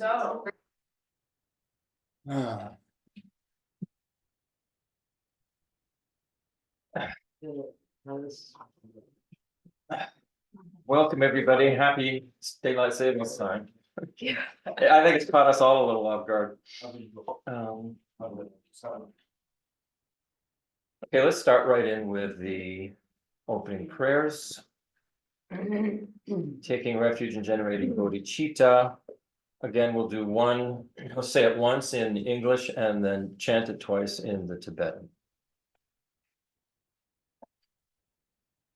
so. Welcome, everybody. Happy daylight savings time. Yeah. I think it's caught us all a little off guard. Okay, let's start right in with the opening prayers. Taking refuge in generating bodhicitta. Again, we'll do one, we'll say it once in English and then chant it twice in the Tibetan.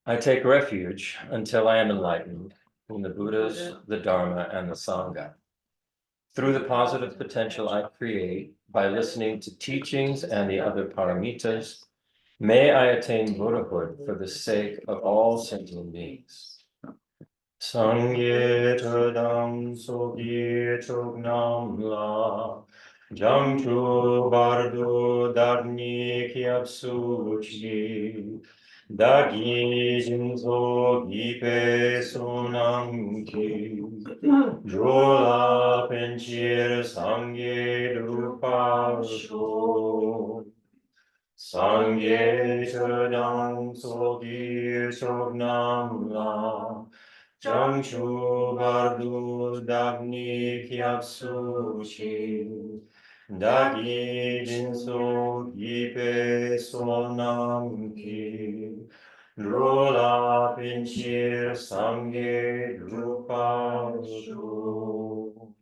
I take refuge until I am enlightened in the Buddhas, the Dharma, and the Sangha. Through the positive potential I create by listening to teachings and the other paramitas, may I attain Buddhahood for the sake of all sentient beings. Sangye chadam sogye chognam la Jamchu bardo darni kyapsuchi Dagi jinzo gipe sonam ki Jola penchir sangye drupa sho Sangye chadam sogye chognam la Jamchu bardo darni kyapsuchi Dagi jinso gipe sonam ki Rola pinchir sangye drupa sho.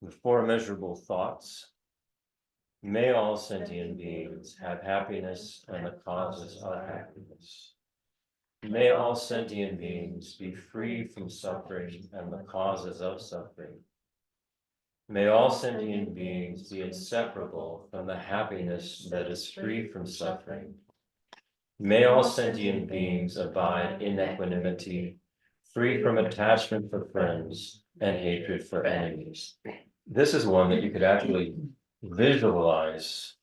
The four immeasurable thoughts. May all sentient beings have happiness and the causes of happiness. May all sentient beings be free from suffering and the causes of suffering. May all sentient beings be inseparable from the happiness that is free from suffering. May all sentient beings abide in equanimity, free from attachment for friends and hatred for enemies. This is one that you could actually visualize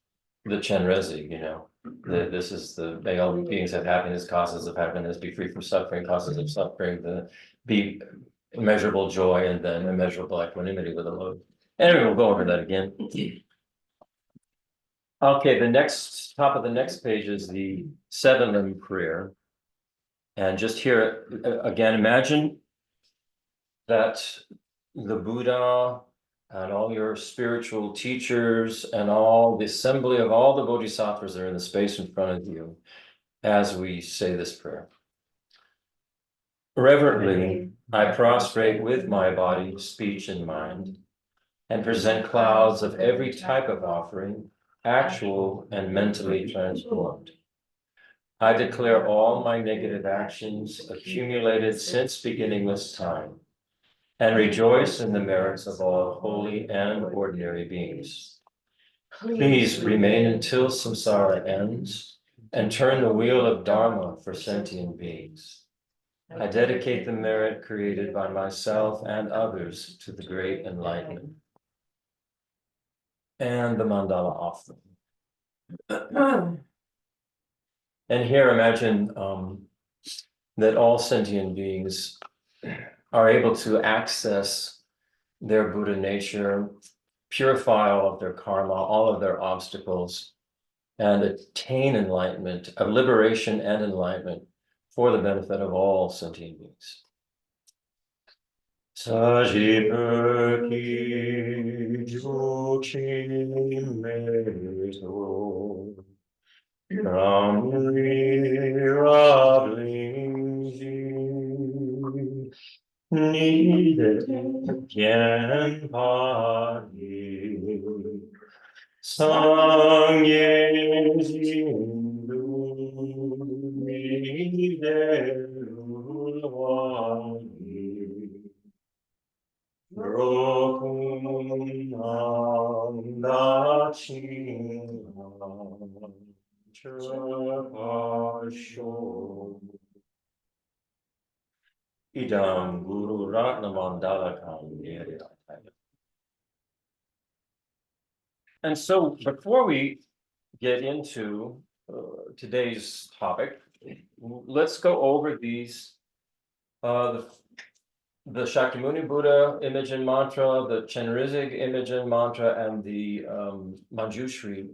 the Chenrezi, you know. This is the, may all beings have happiness, causes of happiness, be free from suffering, causes of suffering, be immeasurable joy, and then immeasurable equanimity with a load. Anyway, we'll go over that again. Okay, the next, top of the next page is the 7-limb prayer. And just here, again, imagine that the Buddha and all your spiritual teachers and all the assembly of all the bodhisattvas are in the space in front of you as we say this prayer. Reverently, I prostrate with my body, speech, and mind, and present clouds of every type of offering, actual and mentally transformed. I declare all my negative actions accumulated since beginningless time, and rejoice in the merits of all holy and ordinary beings. Please remain until samsara ends, and turn the wheel of dharma for sentient beings. I dedicate the merit created by myself and others to the great enlightenment. And the mandala offering. And here imagine that all sentient beings are able to access their Buddha nature, purify all of their karma, all of their obstacles, and attain enlightenment, of liberation and enlightenment for the benefit of all sentient beings. Sajipaki jochi meto Ramri Rablingji Needed Gen Padi Sangye Jindu Needed Ulwani Rokunanda Chinga Chapasho Idam Guru Ratna Mandala Kami. And so before we get into today's topic, let's go over these the Shakyamuni Buddha image and mantra, the Chenrezig image and mantra, and the Manjushri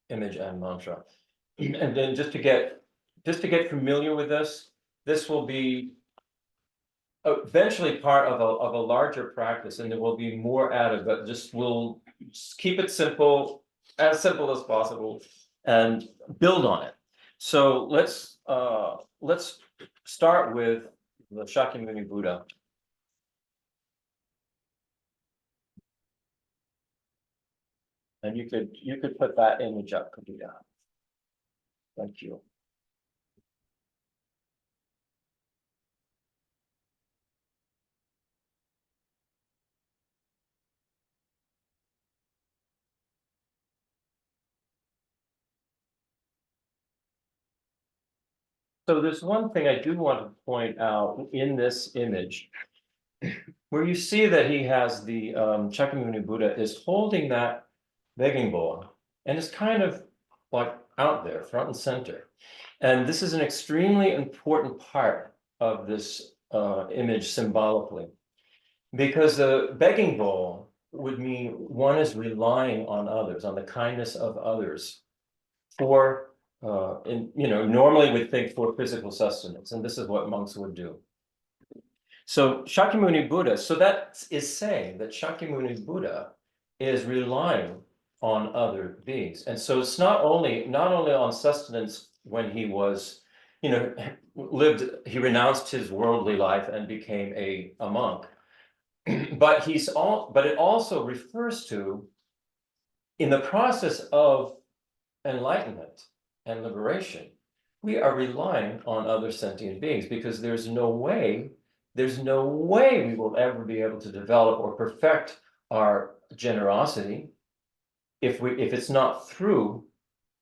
image and mantra. And then just to get familiar with this will be eventually part of a larger practice, and there will be more added, but we'll keep it simple, as simple as possible, and build on it. So let's start with the Shakyamuni Buddha. And you could put that image up, Kabita. Thank you. So there's one thing I do want to point out in this image, where you see that he has the Shakyamuni Buddha is holding that begging bowl, and it's kind of like out there, front and center. And this is an extremely important part of this image symbolically, because the begging bowl would mean one is relying on others, on the kindness of others, for normally we'd think for physical sustenance, and this is what monks would do. So Shakyamuni Buddha, so that is saying that Shakyamuni Buddha is relying on other beings. And so it's not only on sustenance when he was, he renounced his worldly life and became a monk, but it also refers to, in the process of enlightenment and liberation, we are relying on other sentient beings, because there's no way we will ever be able to develop or perfect our generosity if it's not through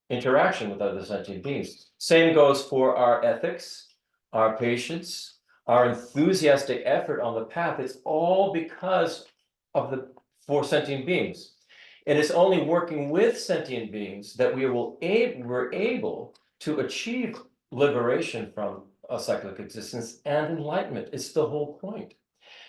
interaction with other sentient beings. Same goes for our ethics, our patience, our enthusiastic effort on the path. It's all because of the four sentient beings. And it's only working with sentient beings that we're able to achieve liberation from a cyclic existence and enlightenment. It's the whole point.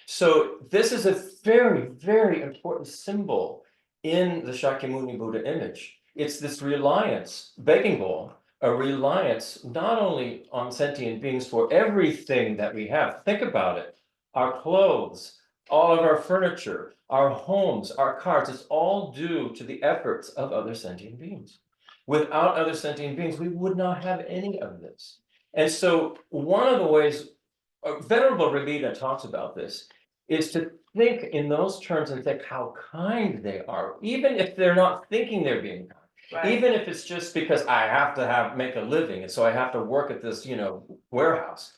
So this is a very, very important symbol in the Shakyamuni Buddha image. It's this reliance, begging bowl, a reliance not only on sentient beings for everything that we have. Think about it. Our clothes, all of our furniture, our homes, our cars, it's all due to the efforts of other sentient beings. Without other sentient beings, we would not have any of this. And so one of the ways Venerable Robina talks about this is to think in those terms and think how kind they are, even if they're not thinking they're being kind. Right. Even if it's just because I have to make a living, and so I have to work at this, warehouse.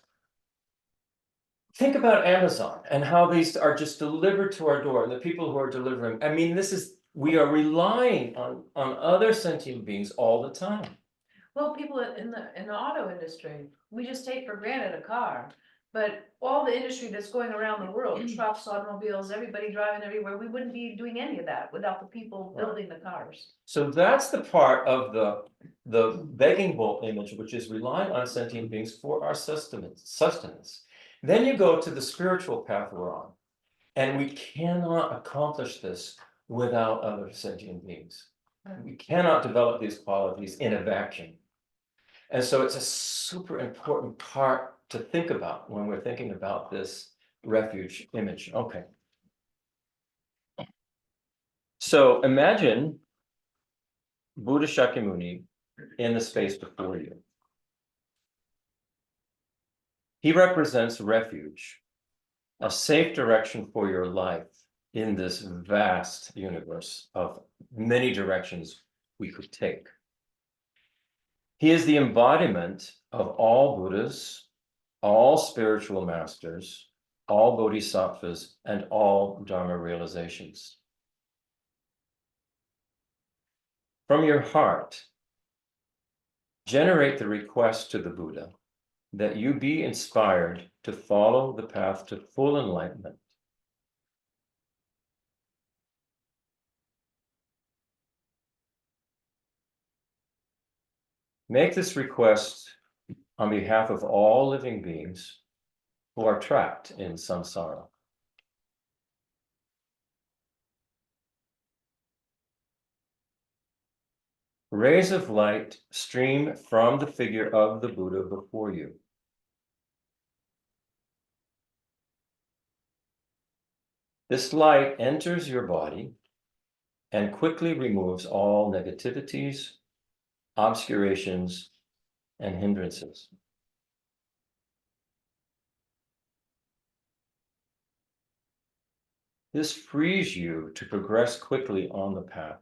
Think about Amazon and how these are just delivered to our door, and the people who are delivering. I mean, we are relying on other sentient beings all the time. Well, people in the auto industry, we just take for granted a car. But all the industry that's going around the world, trucks, automobiles, everybody driving everywhere, we wouldn't be doing any of that without the people building the cars. So that's the part of the begging bowl image, which is relying on sentient beings for our sustenance. Then you go to the spiritual path we're on, and we cannot accomplish this without other sentient beings. We cannot develop these qualities in a vacuum. And so it's a super important part to think about when we're thinking about this refuge image. Okay. So imagine Buddha Shakyamuni in the space before you. He represents refuge, a safe direction for your life in this vast universe of many directions we could take. He is the embodiment of all Buddhas, all spiritual masters, all bodhisattvas, and all Dharma realizations. From your heart, generate the request to the Buddha that you be inspired to follow the path to full enlightenment. Make this request on behalf of all living beings who are trapped in samsara. Rays of light stream from the figure of the Buddha before you. This light enters your body and quickly removes all negativities, obscurations, and hindrances. This frees you to progress quickly on the path.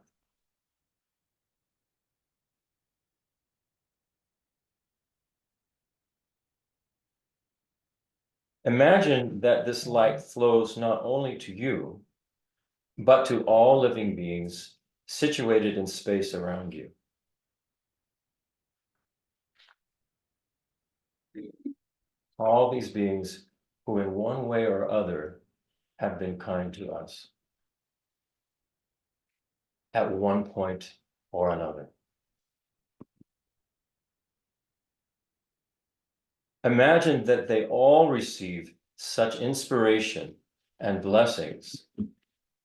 Imagine that this light flows not only to you, but to all living beings situated in space around you. All these beings who in one way or other have been kind to us at one point or another. Imagine that they all receive such inspiration and blessings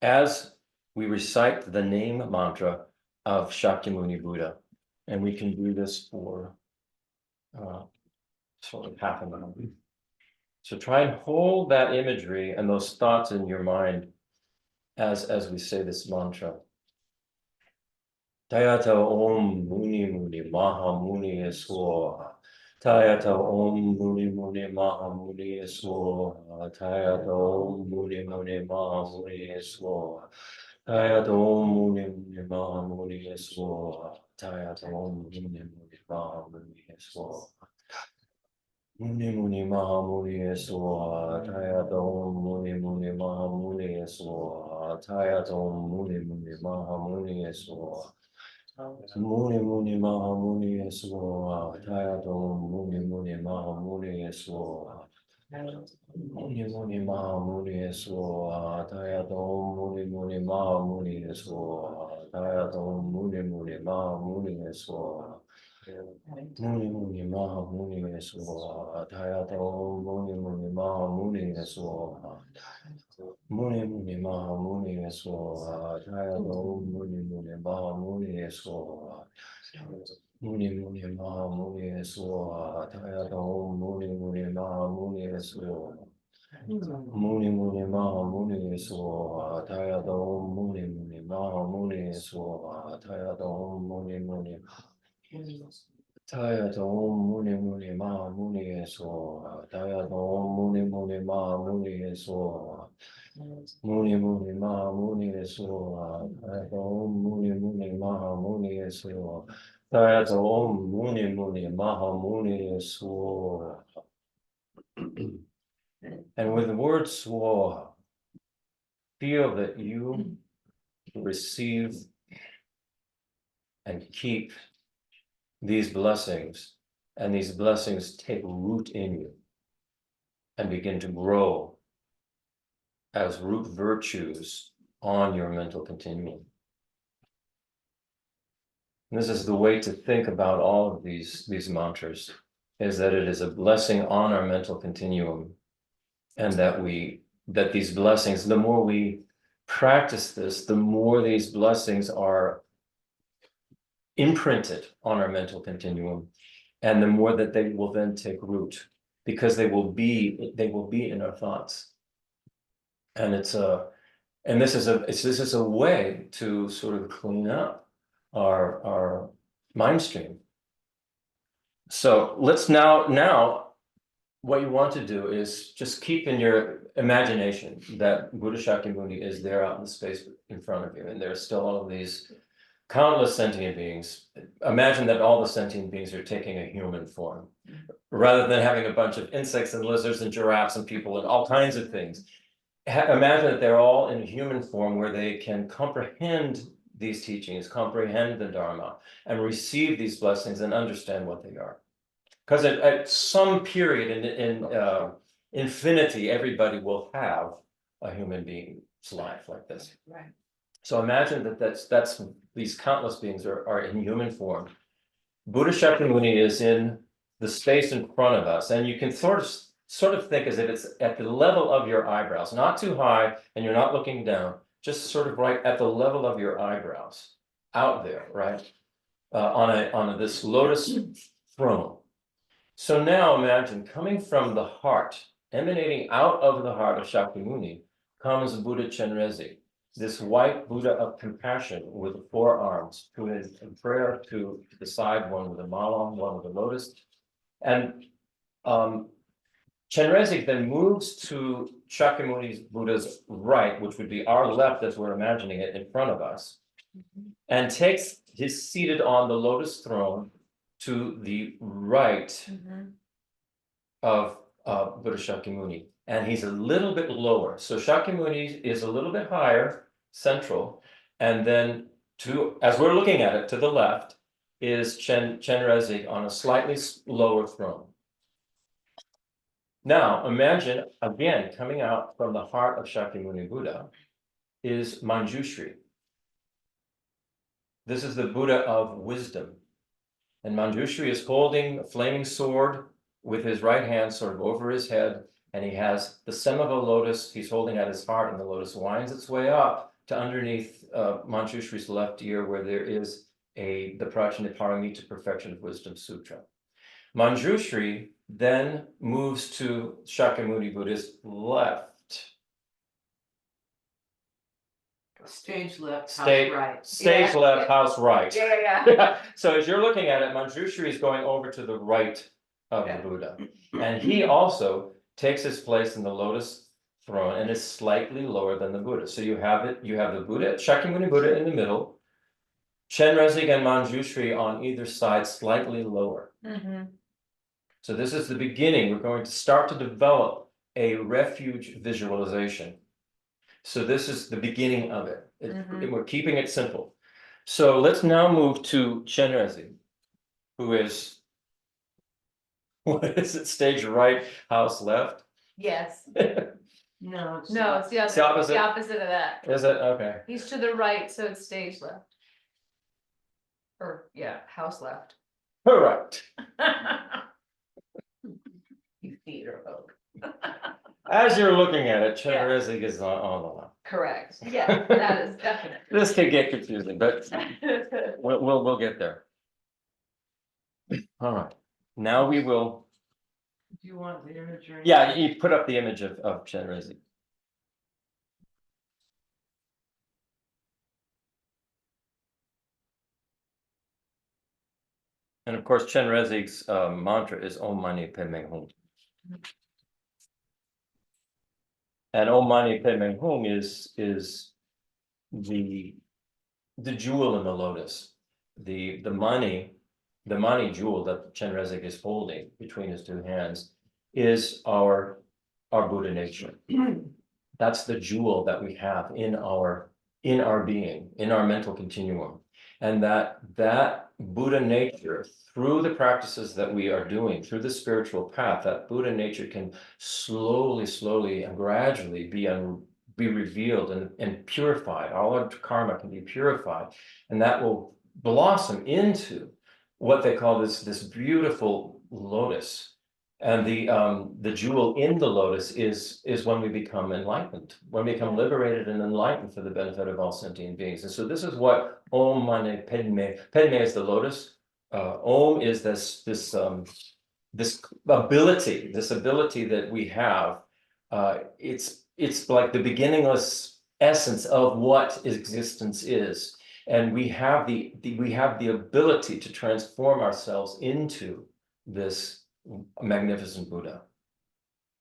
as we recite the name mantra of Shakyamuni Buddha. And we can do this for sort of half an hour. So try and hold that imagery and those thoughts in your mind as we say this mantra. Tayata Om Muni Muni Maha Muni Swaha. Tayata Om Muni Muni Maha Muni Swaha. Tayata Om Muni Muni Maha Muni Swaha. Tayata Om Muni Muni Maha Muni Swaha. Tayata Om Muni Muni Maha Muni Swaha. Muni Muni Maha Muni Swaha. Tayata Om Muni Muni Maha Muni Swaha. Tayata Om Muni Muni Maha Muni Swaha. Muni Muni Maha Muni Swaha. Tayata Om Muni Muni Maha Muni Swaha. Muni Muni Maha Muni Swaha. Tayata Om Muni Muni Maha Muni Swaha. Tayata Om Muni Muni Maha Muni Swaha. Muni Muni Maha Muni Swaha. Tayata Om Muni Muni Maha Muni Swaha. Muni Muni Maha Muni Swaha. Tayata Om Muni Muni Maha Muni Swaha. Muni Muni Maha Muni Swaha. Tayata Om Muni Muni Maha Muni Swaha. Muni Muni Maha Muni Swaha. Tayata Om Muni Muni Maha Muni Swaha. Tayata Om Muni Muni Tayata Om Muni Muni Maha Muni Swaha. Tayata Om Muni Muni Maha Muni Swaha. Muni Muni Maha Muni Swaha. Tayata Om Muni Muni Maha Muni Swaha. Tayata Om Muni Muni Maha Muni Swaha. And with the word swaha, feel that you receive and keep these blessings, and these blessings take root in you and begin to grow as root virtues on your mental continuum. And this is the way to think about all of these mantras, is that it is a blessing on our mental continuum, and that these blessings, the more we practice this, the more these blessings are imprinted on our mental continuum, and the more that they will then take root, because they will be in our thoughts. And this is a way to sort of clean up our mind stream. So let's now what you want to do is just keep in your imagination that Buddha Shakyamuni is there out in the space in front of you, and there are still all of these countless sentient beings. Imagine that all the sentient beings are taking a human form, rather than having a bunch of insects and lizards and giraffes and people and all kinds of things. Imagine that they're all in human form, where they can comprehend these teachings, comprehend the Dharma, and receive these blessings and understand what they are. Because at some period in infinity, everybody will have a human being's life like this. Right. So imagine that's these countless beings are in human form. Buddha Shakyamuni is in the space in front of us, and you can sort of sort of think as if it's at the level of your eyebrows, not too high, and you're not looking down, just sort of right at the level of your eyebrows, out there, right? On this lotus throne. So now imagine coming from the heart, emanating out of the heart of Shakyamuni, comes Buddha Chenrezig, this white Buddha of compassion with 4 arms, who is in prayer to the side, one with a mala, one with a lotus. And Chenrezig then moves to Shakyamuni's Buddha's right, which would be our left as we're imagining it in front of us, and is seated on the lotus throne to the right of Buddha Shakyamuni. And he's a little bit lower. So Shakyamuni is a little bit higher, central, and then as we're looking at it, to the left is Chenrezig on a slightly lower throne. Now, imagine, again, coming out from the heart of Shakyamuni Buddha is Manjushri. This is the Buddha of wisdom. And Manjushri is holding a flaming sword with his right hand sort of over his head, and he has the stem of a lotus he's holding at his heart, and the lotus winds its way up to underneath Manjushri's left ear, where there is the Prajnaparamita Perfection of Wisdom Sutra. Manjushri then moves to Shakyamuni Buddha's left. Stage left, Stage- house right. Stage Yeah. left, house right. Yeah. So as you're looking at it, Manjushri is going over to the right of Yeah. the Buddha. And he also takes his place in the lotus throne and is slightly lower than the Buddha. So you have the Buddha, Shakyamuni Buddha in the middle, Chenrezig and Manjushri on either side, slightly lower. So this is the beginning. We're going to start to develop a refuge visualization. So this is the beginning of it. We're keeping it simple. So let's now move to Chenrezig, who is, what is it, stage right, house left? Yes, No, it's no, it's the It's the opposite? opposite of that. Is it? Okay. He's to the right, so it's stage left. Or, yeah, house left. Correct. You theater folk. As you're looking at it, Chenrezig is on the left. Correct, yeah, that is definite. This could get confusing, but we'll get there. All right. Now we will. Do you want the image or? Yeah, you put up the image of Chenrezig. And of course, Chenrezig's mantra is Om Mani Padme Hum. And Om Mani Padme Hum is the jewel in the lotus, the mani jewel that Chenrezig is holding between his 2 hands is our Buddha nature. That's the jewel that we have in our being, in our mental continuum. And that Buddha nature, through the practices that we are doing, through the spiritual path, that Buddha nature can slowly and gradually be revealed and purified. All our karma can be purified, and that will blossom into what they call this beautiful lotus. And the jewel in the lotus is when we become enlightened, when we become liberated and enlightened for the benefit of all sentient beings. And so this is what Om Mani Padme. Padme is the lotus. Om is this ability that we have. It's like the beginningless essence of what existence is, and we have the ability to transform ourselves into this magnificent Buddha,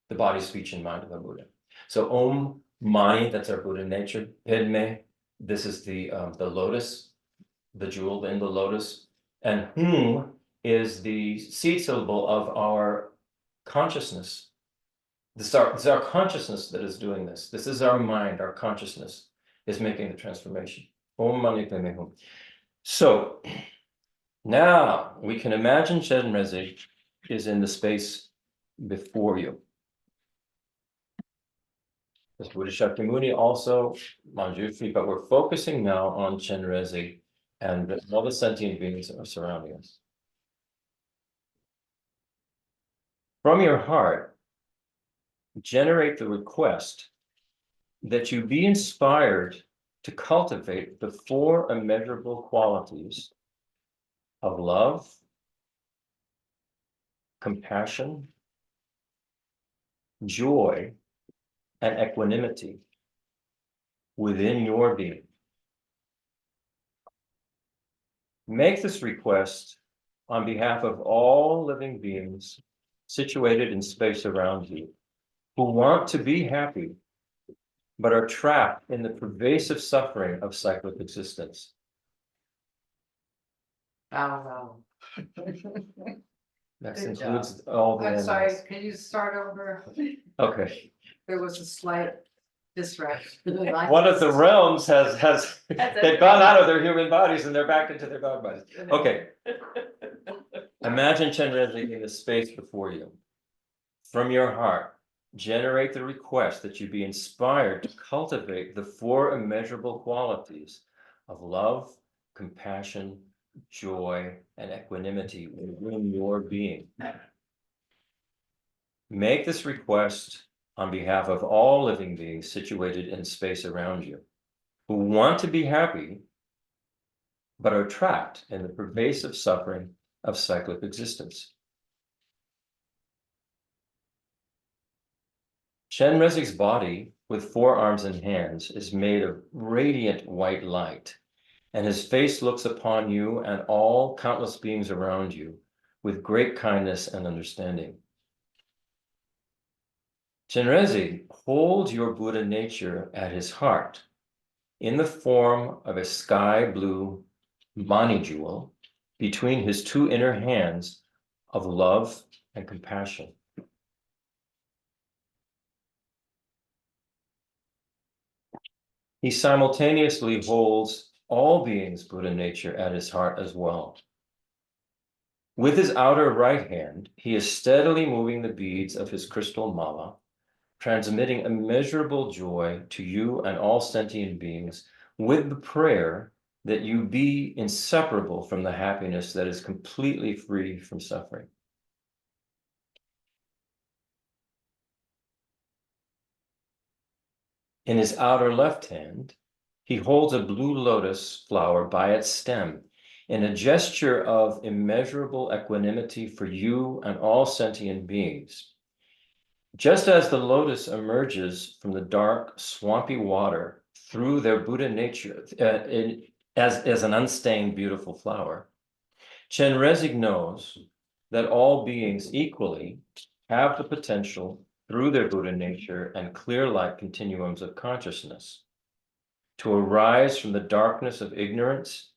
the body, speech, and mind of a Buddha. So Om Mani, that's our Buddha nature. Padme, this is the lotus, the jewel in the lotus, and Hum is the seed syllable of our consciousness. This is our consciousness that is doing this. This is our mind, our consciousness is making the transformation. Om Mani Padme Hum. So now we can imagine Chenrezig is in the space before you. There's Buddha Shakyamuni also, Manjushri, but we're focusing now on Chenrezig and all the sentient beings that are surrounding us. From your heart, generate the request that you be inspired to cultivate the four immeasurable qualities of love, compassion, joy, and equanimity within your being. Make this request on behalf of all living beings situated in space around you who want to be happy but are trapped in the pervasive suffering of cyclic existence. Wow. That Good includes all the I'm sorry, animals. can you start over? Okay. There was a slight distraction. One of the realms has That's they've gone out of their human bodies and they're back into their dog bodies. Okay. Imagine Chenrezig in the space before you. From your heart, generate the request that you be inspired to cultivate the four immeasurable qualities of love, compassion, joy, and equanimity within your being. Make this request on behalf of all living beings situated in space around you who want to be happy but are trapped in the pervasive suffering of cyclic existence. Chenrezig's body, with 4 arms and hands, is made of radiant white light, and his face looks upon you and all countless beings around you with great kindness and understanding. Chenrezig holds your Buddha nature at his heart in the form of a sky blue Mani jewel between his 2 inner hands of love and compassion. He simultaneously holds all beings' Buddha nature at his heart as well. With his outer right hand, he is steadily moving the beads of his crystal mala, transmitting immeasurable joy to you and all sentient beings with the prayer that you be inseparable from the happiness that is completely free from suffering. In his outer left hand, he holds a blue lotus flower by its stem in a gesture of immeasurable equanimity for you and all sentient beings. Just as the lotus emerges from the dark, swampy water through their Buddha nature as an unstained, beautiful flower, Chenrezig knows that all beings equally have the potential through their Buddha nature and clear light continuums of consciousness to arise from the darkness of ignorance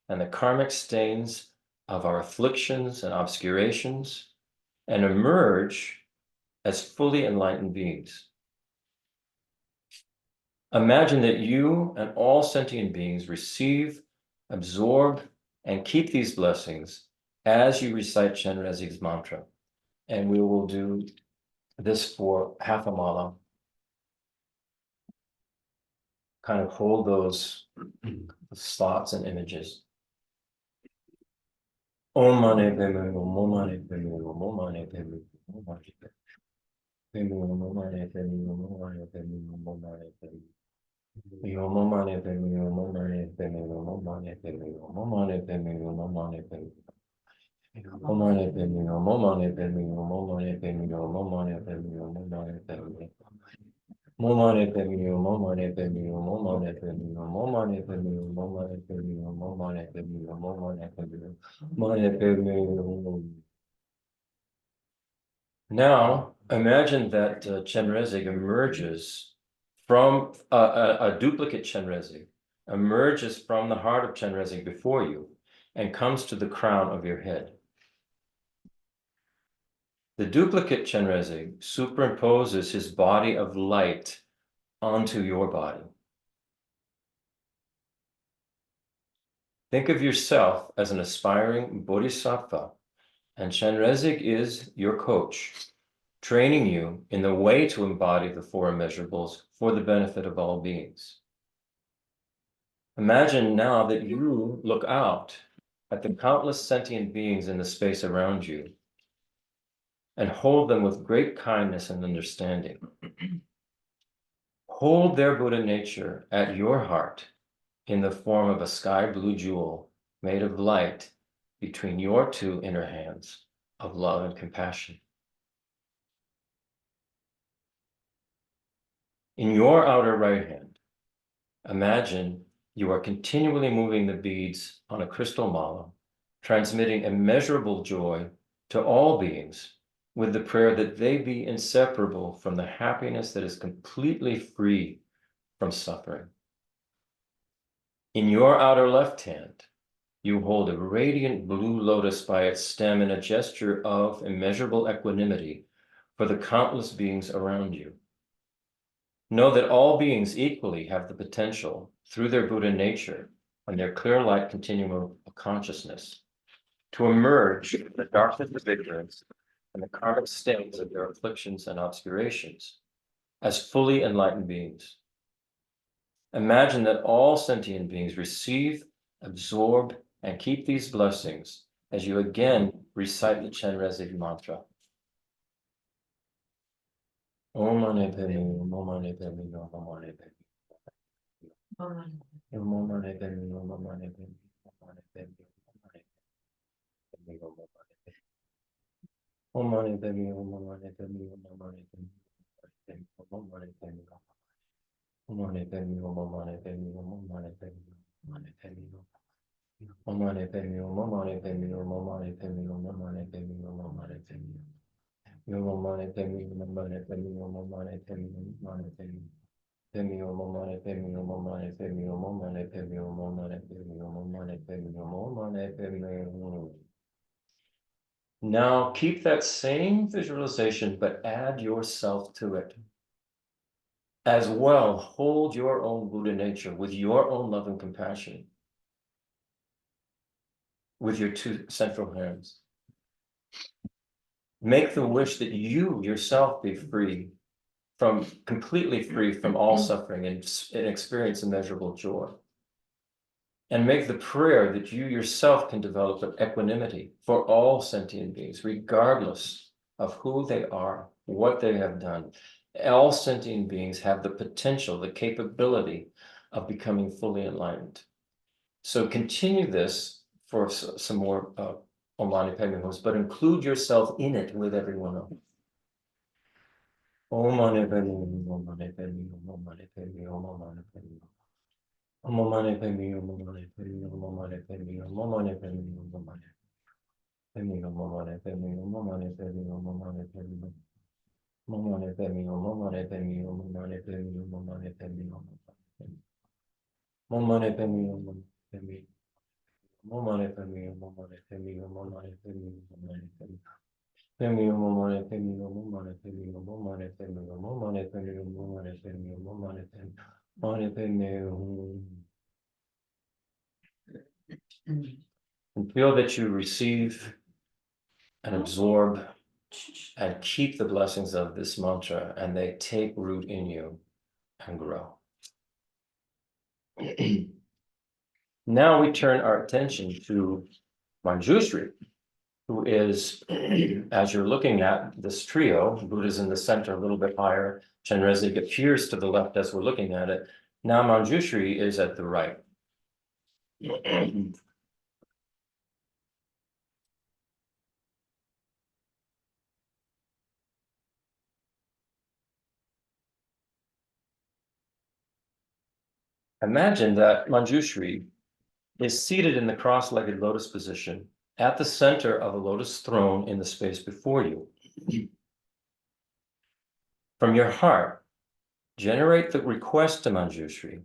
and the karmic stains of our afflictions and obscurations and emerge as fully enlightened beings. Imagine that you and all sentient beings receive, absorb, and keep these blessings as you recite Chenrezig's mantra. And we will do this for half a mala. Kind of hold those thoughts and images. Om mani padme hum, om mani padme hum, om mani padme hum, om mani padme hum, om mani padme hum, om mani padme hum, om mani padme hum, om mani padme hum, om mani padme hum, om mani padme hum, om mani padme hum, om mani padme hum. Om mani padme hum, om mani padme hum, om mani padme hum, om mani padme hum, om mani padme hum. Momane pemio, momane pemio, momane pemio, momane pemio, momane pemio, momane pemio, momane pemio, momane pemio. Now, imagine that Chenrezig emerges from a duplicate Chenrezig, emerges from the heart of Chenrezig before you and comes to the crown of your head. The duplicate Chenrezig superimposes his body of light onto your body. Think of yourself as an aspiring bodhisattva, and Chenrezig is your coach, training you in the way to embody the 4 immeasurables for the benefit of all beings. Imagine now that you look out at the countless sentient beings in the space around you and hold them with great kindness and understanding. Hold their Buddha nature at your heart in the form of a sky blue jewel made of light between your two inner hands of love and compassion. In your outer right hand, imagine you are continually moving the beads on a crystal mala, transmitting immeasurable joy to all beings with the prayer that they be inseparable from the happiness that is completely free from suffering. In your outer left hand, you hold a radiant blue lotus by its stem in a gesture of immeasurable equanimity for the countless beings around you. Know that all beings equally have the potential, through their Buddha nature and their clear light continuum of consciousness, to emerge from the darkness of ignorance and the karmic stains of their afflictions and obscurations as fully enlightened beings. Imagine that all sentient beings receive, absorb, and keep these blessings as you again recite the Chenrezig mantra. Om Mani Padme Hum, Om Mani Padme Hum, Om Mani Padme Hum. Om Mani Padme Hum, Om Mani Padme Hum, Om Mani Padme Hum, Om Mani Padme Hum. Om Mani Padme Hum, Om Mani Padme Hum, Om Mani Padme Hum. Om Mani Padme Hum, Om Mani Padme Hum, Om Mani Padme Hum. Om Mani Padme Hum, Om Mani Padme Hum, Om Mani Padme Hum, Om Mani Padme Hum, Om Mani Padme Hum. Om Mani Padme Hum, Om Mani Padme Hum, Om Mani Padme Hum, Om Mani Padme Hum. Om Mani Padme Hum, Om Mani Padme Hum, Om Mani Padme Hum, Om Mani Padme Hum, Om Mani Padme Hum, Om Mani Padme Hum. Now keep that same visualization, but add yourself to it. As well, hold your own Buddha nature with your own love and compassion with your two central hands. Make the wish that you yourself be completely free from all suffering and experience immeasurable joy. And make the prayer that you yourself can develop equanimity for all sentient beings, regardless of who they are, what they have done. All sentient beings have the potential, the capability of becoming fully enlightened. So continue this for some more Om Mani Padme Hums, but include yourself in it with everyone else. Om Mani Padme Hum, Om Mani Padme Hum, Om Mani Padme Hum, Om Mani Padme Hum. Om Mani Padme Hum, Om Mani Padme Hum, Om Mani Padme Hum, Om Mani Padme Hum, Om Mani Padme Hum, Om Mani Padme Hum, Om Mani Padme Hum, Om Mani Padme Hum. Om Mani Padme Hum, Om Mani Padme Hum, Om Mani Padme Hum, Om Mani Padme Hum. Om Mani Padme Hum, Om Mani Padme Hum. Om Mani Padme Hum, Om Mani Padme Hum, Om Mani Padme Hum, Om Mani Padme Hum. Padme Hum, Om Mani Padme Hum, Om Mani Padme Hum, Om Mani Padme Hum, Om Mani Padme Hum, Om Mani Padme Hum, Om Mani Padme Hum, Mani Padme Hum. And feel that you receive and absorb and keep the blessings of this mantra, and they take root in you and grow. Now we turn our attention to Manjushri, who is, as you're looking at this trio, Buddha's in the center, a little bit higher, Chenrezig appears to the left as we're looking at it. Now Manjushri is at the right. Imagine that Manjushri is seated in the cross-legged lotus position at the center of a lotus throne in the space before you. From your heart, generate the request to Manjushri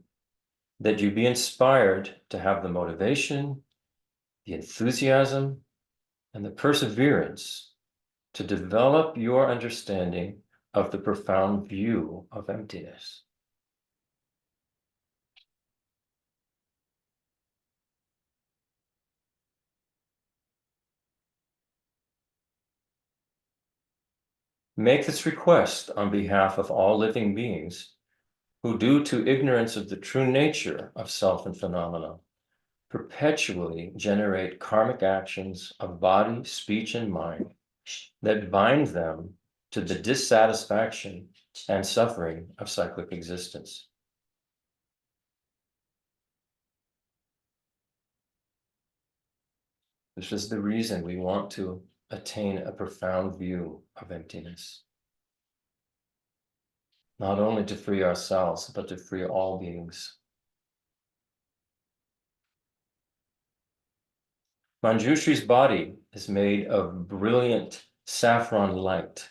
that you be inspired to have the motivation, the enthusiasm, and the perseverance to develop your understanding of the profound view of emptiness. Make this request on behalf of all living beings who, due to ignorance of the true nature of self and phenomena, perpetually generate karmic actions of body, speech, and mind that bind them to the dissatisfaction and suffering of cyclic existence. This is the reason we want to attain a profound view of emptiness. Not only to free ourselves, but to free all beings. Manjushri's body is made of brilliant saffron light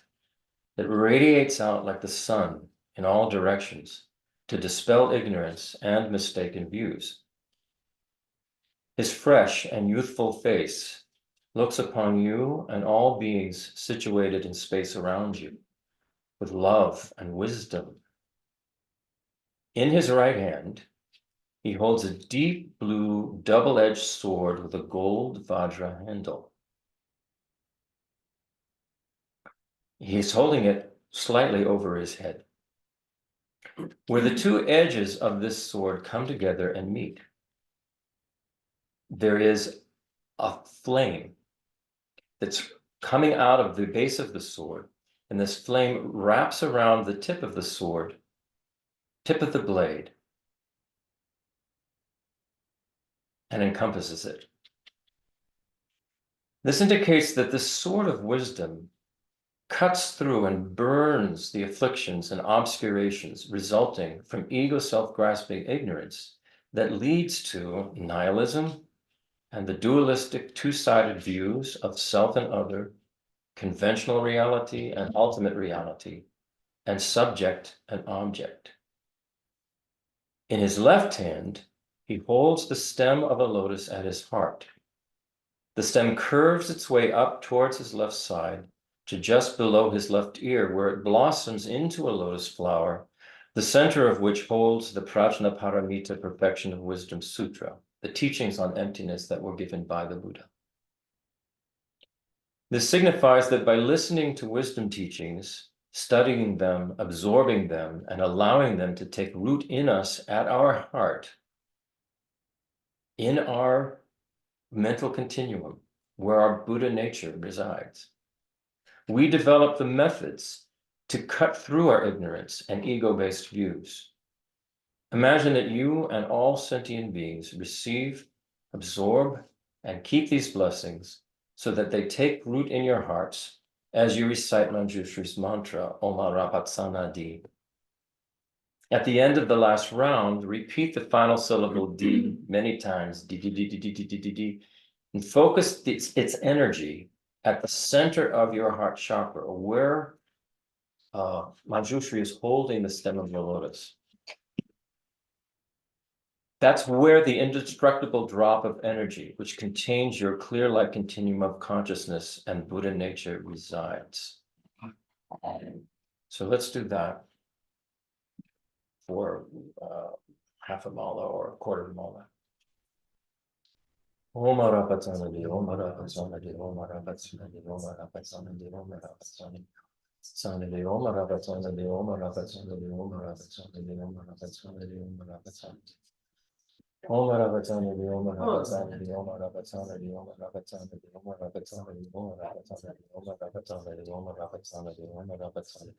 that radiates out like the sun in all directions to dispel ignorance and mistaken views. His fresh and youthful face looks upon you and all beings situated in space around you with love and wisdom. In his right hand, he holds a deep blue double-edged sword with a gold Vajra handle. He's holding it slightly over his head. Where the two edges of this sword come together and meet, there is a flame that's coming out of the base of the sword, and this flame wraps around the tip of the sword, tip of the blade, and encompasses it. This indicates that this sword of wisdom cuts through and burns the afflictions and obscurations resulting from ego self-grasping ignorance that leads to nihilism and the dualistic two-sided views of self and other, conventional reality and ultimate reality, and subject and object. In his left hand, he holds the stem of a lotus at his heart. The stem curves its way up towards his left side to just below his left ear, where it blossoms into a lotus flower, the center of which holds the Prajnaparamita Perfection of Wisdom Sutra, the teachings on emptiness that were given by the Buddha. This signifies that by listening to wisdom teachings, studying them, absorbing them, and allowing them to take root in us at our heart, in our mental continuum, where our Buddha nature resides, we develop the methods to cut through our ignorance and ego-based views. Imagine that you and all sentient beings receive, absorb, and keep these blessings so that they take root in your hearts as you recite Manjushri's mantra, Om Arapatsana Di. At the end of the last round, repeat the final syllable D many times, D, D, D, D, D, D, D, D, D, and focus its energy at the center of your heart chakra, where Manjushri is holding the stem of the lotus. That's where the indestructible drop of energy, which contains your clear light continuum of consciousness and Buddha nature, resides. So let's do that for half a mala or a quarter of a mala. Om Arapatsana Di, Om Arapatsana Di, Om Arapatsana Di, Om Arapatsana Di, Om Arapatsana Di. Sana Di, Om Arapatsana Di, Om Arapatsana Di, Om Arapatsana Di, Om Arapatsana Di, Om Arapatsana Di. Om Arapatsana Di, Om Arapatsana Di, Om Arapatsana Di, Om Arapatsana Di, Om Arapatsana Di, Om Arapatsana Di, Om Arapatsana Di, Om Arapatsana Di, Om Arapatsana Di.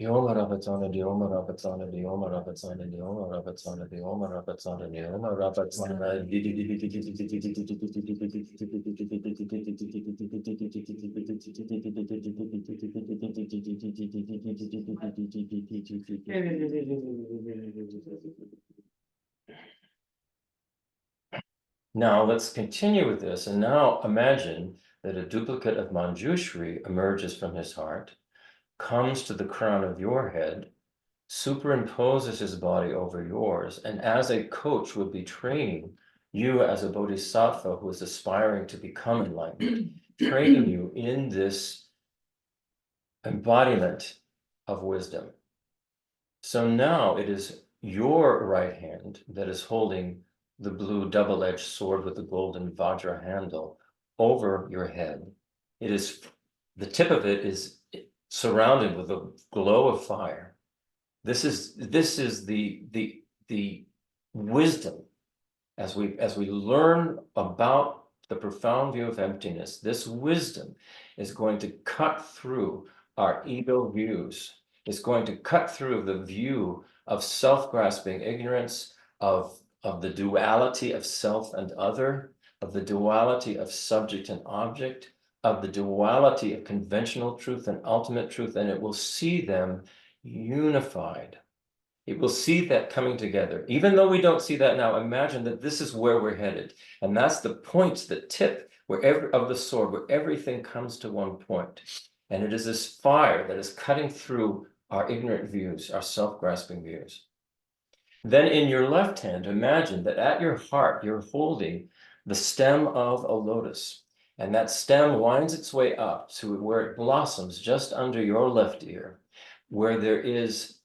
Om Arapatsana Di, Om Arapatsana Di, Om Arapatsana Di, Om Arapatsana Di, Om Arapatsana Di, Om Arapatsana Di. Now let's continue with this, and now imagine that a duplicate of Manjushri emerges from his heart, comes to the crown of your head, superimposes his body over yours, and as a coach would be training you as a bodhisattva who is aspiring to become enlightened, training you in this embodiment of wisdom. So now it is your right hand that is holding the blue double-edged sword with the golden Vajra handle over your head. It is, the tip of it is surrounded with a glow of fire. This is the wisdom as we learn about the profound view of emptiness, this wisdom is going to cut through our ego views. It's going to cut through the view of self-grasping ignorance, of the duality of self and other, of the duality of subject and object, of the duality of conventional truth and ultimate truth, and it will see them unified. It will see that coming together. Even though we don't see that now, imagine that this is where we're headed. And that's the point, the tip of the sword, where everything comes to one point. And it is this fire that is cutting through our ignorant views, our self-grasping views. Then in your left hand, imagine that at your heart, you're holding the stem of a lotus. And that stem winds its way up to where it blossoms just under your left ear, where there is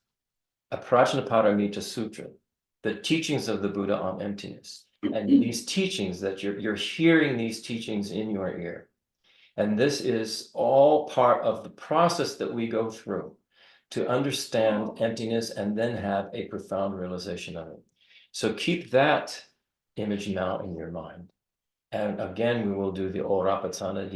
a Prajnaparamita Sutra, the teachings of the Buddha on emptiness. And these teachings that you're hearing these teachings in your ear. And this is all part of the process that we go through to understand emptiness and then have a profound realization of it. So keep that image now in your mind. And again, we will do the Orapasana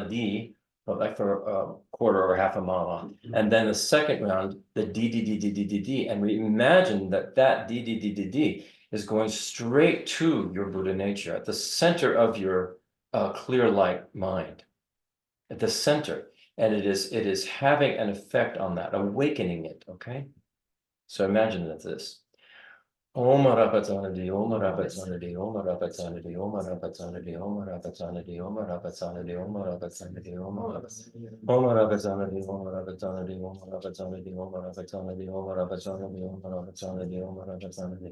D, but like for a quarter or half a mala. And then the second round, the D. And we imagine that D is going straight to your Buddha nature, at the center of your clear light mind, at the center. And it is having an effect on that, awakening it, okay? So imagine that this. Om Rapatanadi, Om Rapatanadi, Om Rapatanadi, Om Rapatanadi, Om Rapatanadi, Om Rapatanadi, Om Rapatanadi, Om Rapatanadi, Om Rapatanadi, Om Rapatanadi, Om Rapatanadi, Om Rapatanadi, Om Rapatanadi, Om Rapatanadi, Om Rapatanadi, Om Rapatanadi.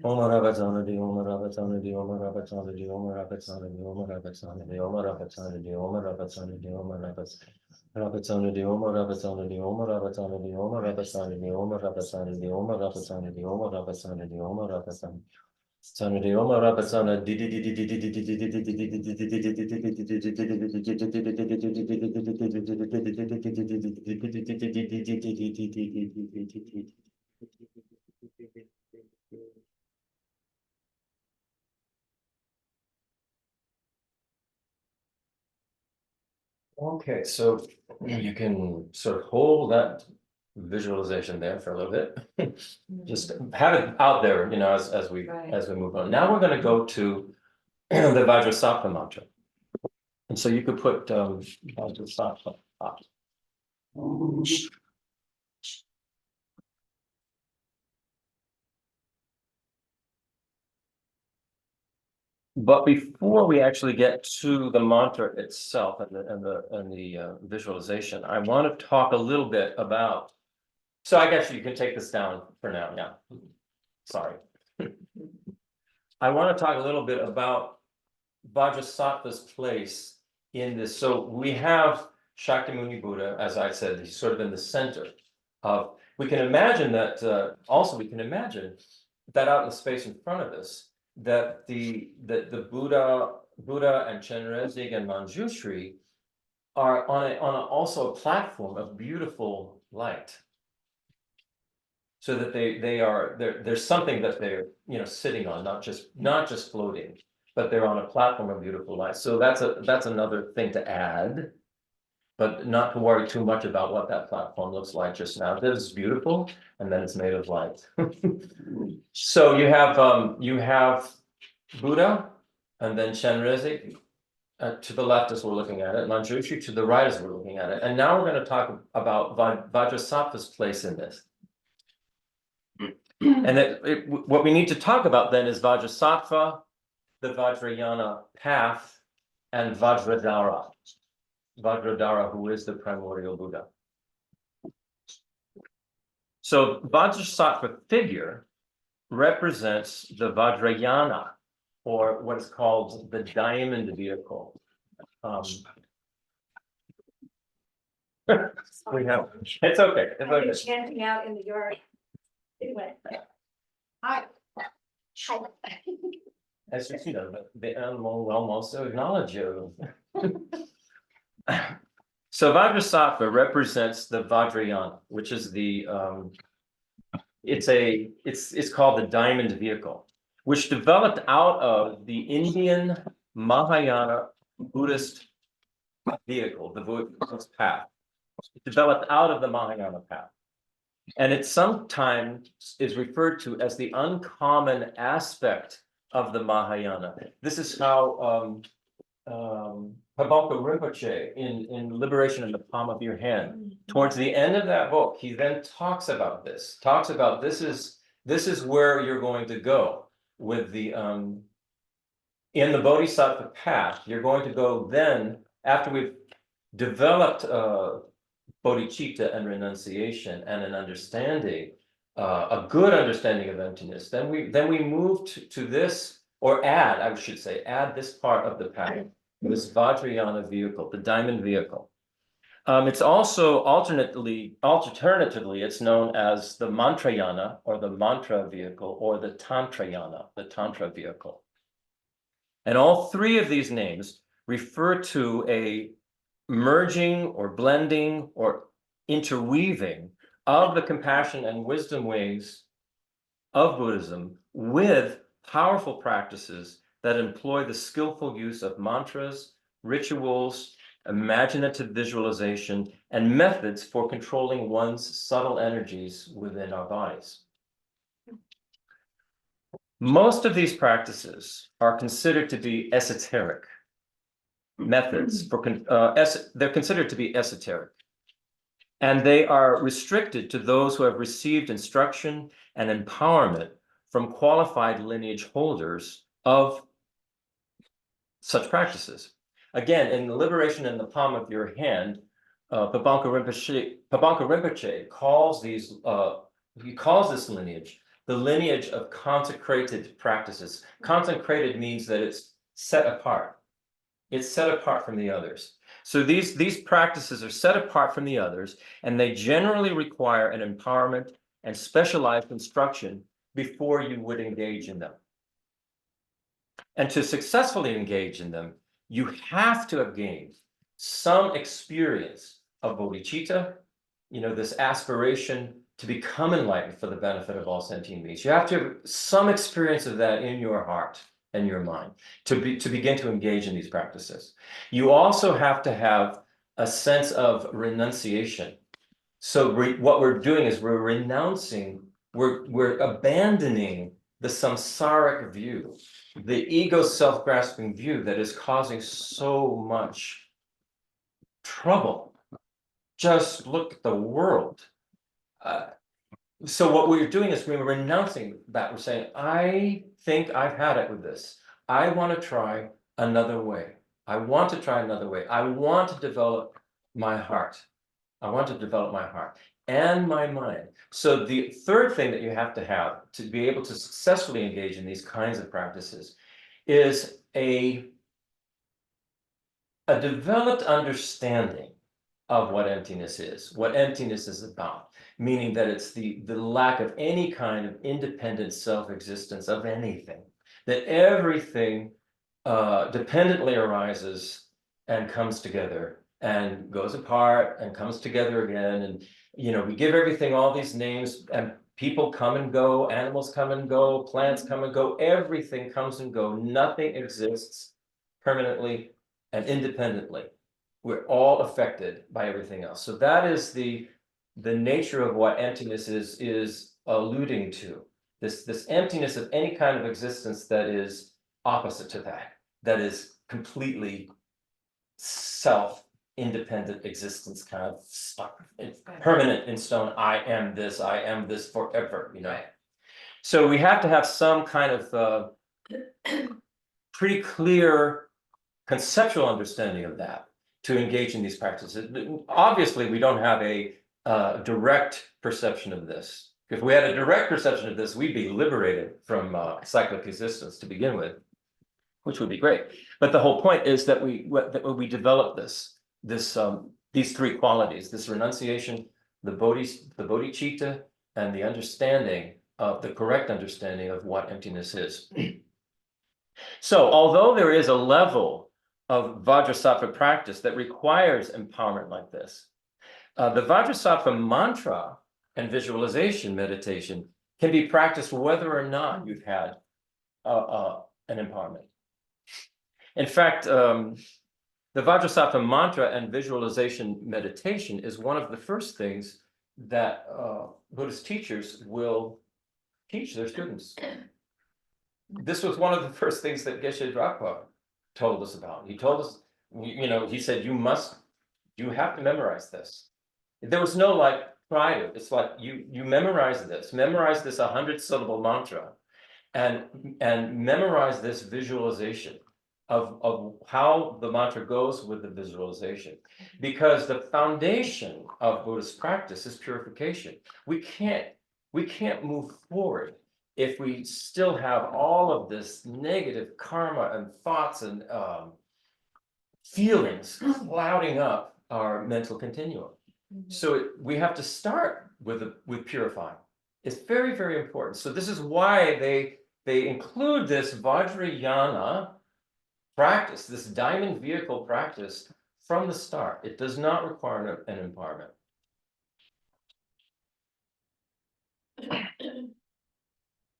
Om Rapatanadi, Om Rapatanadi, Om Rapatanadi, Om Rapatanadi, Om Rapatanadi, Om Rapatanadi, Om Rapatanadi, Om Rapatanadi. Rapatanadi, Om Rapatanadi, Om Rapatanadi, Om Rapatanadi, Om Rapatanadi, Om Rapatanadi, Om Rapatanadi, Om Rapatanadi. Sanadi, Om Rapatanadi, Okay, so you can sort of hold that visualization there for a little bit. Just have it out there, you know, as we move on. Now we're going to go to the Vajrasattva mantra. And so you could put Vajrasattva up. But before we actually get to the mantra itself and the visualization, I want to talk a little bit about. So I guess you can take this down for now. Yeah, sorry. I want to talk a little bit about Vajrasattva's place in this. So we have Shakyamuni Buddha, as I said, he's sort of in the center of. We can imagine that. Also, we can imagine that out in the space in front of us. That the Buddha and Chenrezig and Manjushri are on also a platform of beautiful light, so that there's something that they're sitting on, not just floating, but they're on a platform of beautiful light. So that's another thing to add, but not to worry too much about what that platform looks like just now. This is beautiful, and then it's made of light. So you have Buddha, and then Chenrezig to the left as we're looking at it, Manjushri to the right as we're looking at it. And now we're going to talk about Vajrasattva's place in this. And what we need to talk about then is Vajrasattva, the Vajrayana path, and Vajradhara. Vajradhara, who is the primordial Buddha. So Vajrasattva figure represents the Vajrayana, or what is called the diamond vehicle. We have, it's okay. I've been chanting out in the yard. It went. Hi. Hi. As you know, the animal will also acknowledge you. So Vajrasattva represents the Vajrayana, which is the it's called the diamond vehicle. which developed out of the Indian Mahayana Buddhist vehicle, the Buddhist path. It developed out of the Mahayana path. And it sometimes is referred to as the uncommon aspect of the Mahayana. This is how Pabalka Rinpoche in Liberation in the Palm of Your Hand, towards the end of that book, he then talks about this, this is where you're going to go with the in the Bodhisattva path. You're going to go then, after we've developed bodhicitta and renunciation and an understanding, a good understanding of emptiness, then we move to this, or add, I should say, add this part of the path, this Vajrayana vehicle, the diamond vehicle. It's also alternatively, it's known as the Mantrayana, or the mantra vehicle, or the Tantrayana, the Tantra vehicle. And all three of these names refer to a merging or blending or interweaving of the compassion and wisdom ways of Buddhism with powerful practices that employ the skillful use of mantras, rituals, imaginative visualization, and methods for controlling one's subtle energies within our bodies. Most of these practices are considered to be esoteric methods for they're considered to be esoteric, and they are restricted to those who have received instruction and empowerment from qualified lineage holders of such practices. Again, in the Liberation in the Palm of Your Hand, Pabalka Rinpoche calls these he calls this lineage the lineage of consecrated practices. Consecrated means that it's set apart. It's set apart from the others. So these practices are set apart from the others, and they generally require an empowerment and specialized instruction before you would engage in them. And to successfully engage in them, you have to have gained some experience of bodhicitta, this aspiration to become enlightened for the benefit of all sentient beings. You have to have some experience of that in your heart and your mind to begin to engage in these practices. You also have to have a sense of renunciation. So what we're doing is we're renouncing, we're abandoning the samsaric view, the ego self-grasping view that is causing so much trouble. Just look at the world. So what we're doing is we're renouncing that. We're saying, I think I've had it with this. I want to try another way. I want to try another way. I want to develop my heart. I want to develop my heart and my mind. So the third thing that you have to be able to successfully engage in these kinds of practices is a developed understanding of what emptiness is about, meaning that it's the lack of any kind of independent self-existence of anything, that everything dependently arises and comes together and goes apart and comes together again. And, we give everything all these names, and people come and go, animals come and go, plants come and go, everything comes and go. Nothing exists permanently and independently. We're all affected by everything else. So that is the nature of what emptiness is alluding to. This emptiness of any kind of existence that is opposite to that is completely self-independent existence, kind of stuck, permanent in stone. I am this forever, Right. So we have to have some kind of pretty clear conceptual understanding of that to engage in these practices. Obviously, we don't have a direct perception of this. If we had a direct perception of this, we'd be liberated from cyclic existence to begin with, which would be great. But the whole point is that we develop these three qualities: this renunciation, the bodhicitta, and the understanding of the correct understanding of what emptiness is. So, although there is a level of Vajrasattva practice that requires empowerment like this, the Vajrasattva mantra and visualization meditation can be practiced whether or not you've had an empowerment. In fact, the Vajrasattva mantra and visualization meditation is one of the first things that Buddhist teachers will teach their students. This was one of the first things that Geshe Drakpa told us about. He told us, he said, you have to memorize this. There was no like, try to. It's like you memorize this 100-syllable mantra, and memorize this visualization of how the mantra goes with the visualization, because the foundation of Buddhist practice is purification. We can't move forward if we still have all of this negative karma and thoughts and feelings clouding up our mental continuum. So we have to start with purifying. It's very, very important. So this is why they include this Vajrayana practice, this diamond vehicle practice from the start. It does not require an empowerment.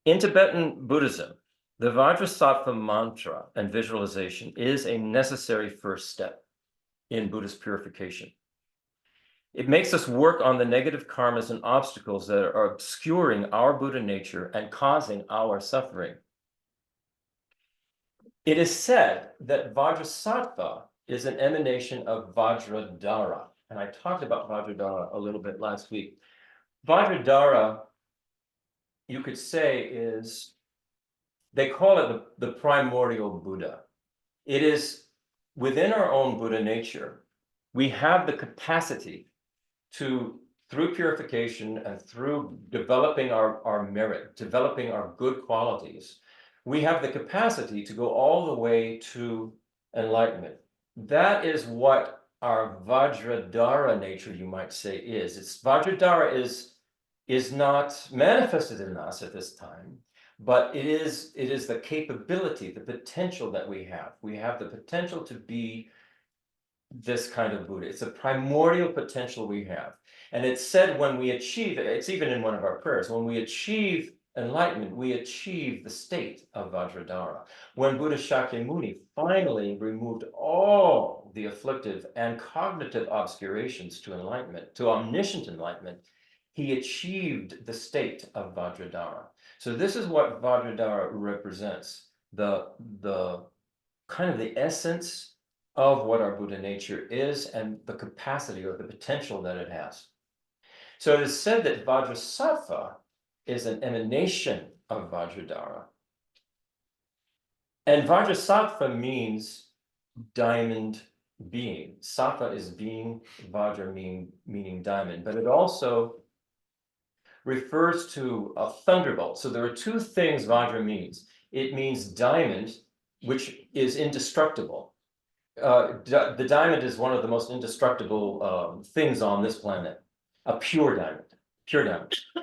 In Tibetan Buddhism, the Vajrasattva mantra and visualization is a necessary first step in Buddhist purification. It makes us work on the negative karmas and obstacles that are obscuring our Buddha nature and causing our suffering. It is said that Vajrasattva is an emanation of Vajradhara. And I talked about Vajradhara a little bit last week. Vajradhara, you could say, is, they call it the primordial Buddha. It is within our own Buddha nature. We have the capacity to, through purification and through developing our merit, developing our good qualities, we have the capacity to go all the way to enlightenment. That is what our Vajradhara nature, you might say, is. It's Vajradhara is not manifested in us at this time, but it is the capability, the potential that we have. We have the potential to be this kind of Buddha. It's a primordial potential we have. And it's said when we achieve it, it's even in one of our prayers, when we achieve enlightenment, we achieve the state of Vajradhara. When Buddha Shakyamuni finally removed all the afflictive and cognitive obscurations to enlightenment, to omniscient enlightenment, he achieved the state of Vajradhara. So this is what Vajradhara represents, the kind of the essence of what our Buddha nature is and the capacity or the potential that it has. So it is said that Vajrasattva is an emanation of Vajradhara. And Vajrasattva means diamond being. Sattva is being, Vajra meaning diamond, but it also refers to a thunderbolt. So there are two things Vajra means. It means diamond, which is indestructible. The diamond is one of the most indestructible things on this planet, a pure diamond.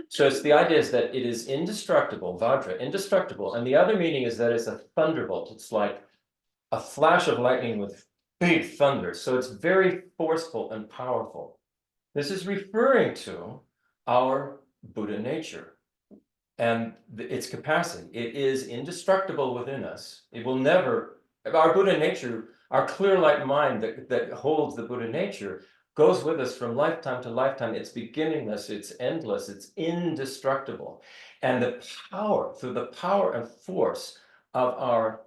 So it's the idea is that it is indestructible, Vajra, indestructible. And the other meaning is that it's a thunderbolt. It's like a flash of lightning with big thunder. So it's very forceful and powerful. This is referring to our Buddha nature and its capacity. It is indestructible within us. It will never, our Buddha nature, our clear light mind that holds the Buddha nature goes with us from lifetime to lifetime. It's beginningless, it's endless, it's indestructible. And the power, through the power and force of our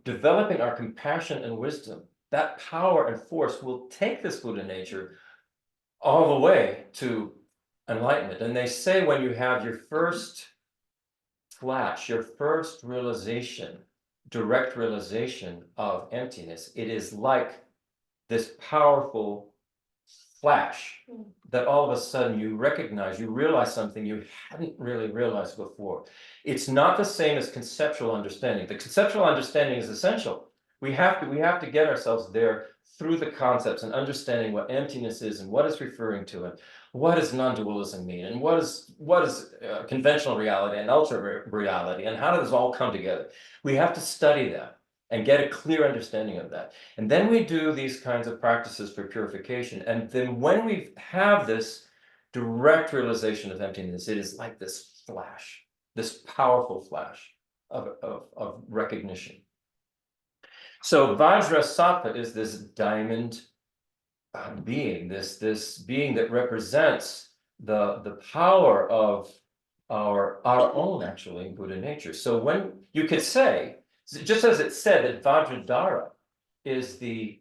developing our compassion and wisdom, that power and force will take this Buddha nature all the way to enlightenment. And they say when you have your first flash, your first realization, direct realization of emptiness, it is like this powerful flash that all of a sudden you recognize, you realize something you hadn't really realized before. It's not the same as conceptual understanding. The conceptual understanding is essential. We have to get ourselves there through the concepts and understanding what emptiness is and what it's referring to, and what does non-dualism mean, and what is conventional reality and ultra reality, and how does this all come together? We have to study that and get a clear understanding of that. And then we do these kinds of practices for purification. And then when we have this direct realization of emptiness, it is like this flash, this powerful flash of recognition. So Vajrasattva is this diamond being, this being that represents the power of our own actually Buddha nature. So when you could say, just as it said that Vajradhara is the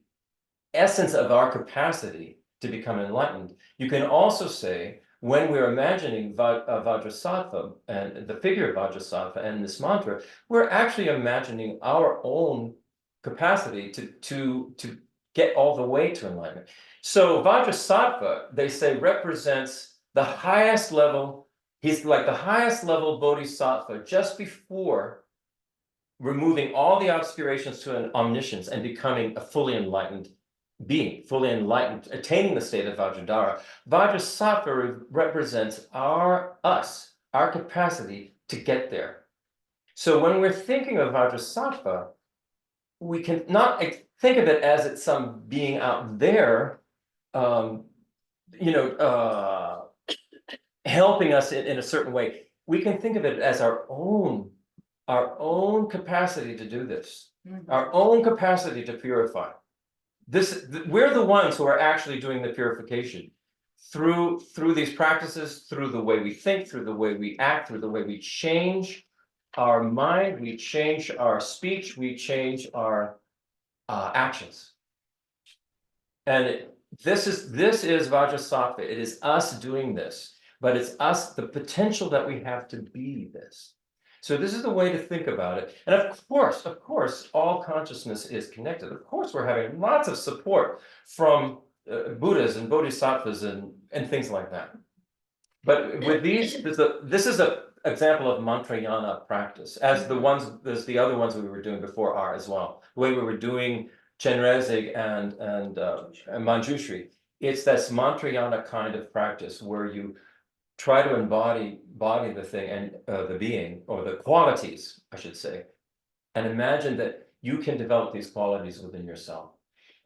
essence of our capacity to become enlightened, you can also say when we're imagining Vajrasattva and the figure of Vajrasattva and this mantra, we're actually imagining our own capacity to get all the way to enlightenment. So Vajrasattva, they say, represents the highest level. He's like the highest level bodhisattva just before removing all the obscurations to an omniscience and becoming a fully enlightened being, fully enlightened, attaining the state of Vajradhara. Vajrasattva represents our capacity to get there. So when we're thinking of Vajrasattva, we can not think of it as it's some being out there, helping us in a certain way. We can think of it as our own capacity to do this, our own capacity to purify. We're the ones who are actually doing the purification through these practices, through the way we think, through the way we act, through the way we change our mind, we change our speech, we change our actions. And this is Vajrasattva. It is us doing this, but it's us, the potential that we have to be this. So this is the way to think about it. And of course, all consciousness is connected. Of course, we're having lots of support from Buddhas and Bodhisattvas and things like that. But with these, this is an example of mantrayana practice, as the other ones we were doing before are as well. The way we were doing Chenrezig and Manjushri, it's this mantrayana kind of practice where you try to embody the thing and the being, or the qualities, I should say, and imagine that you can develop these qualities within yourself.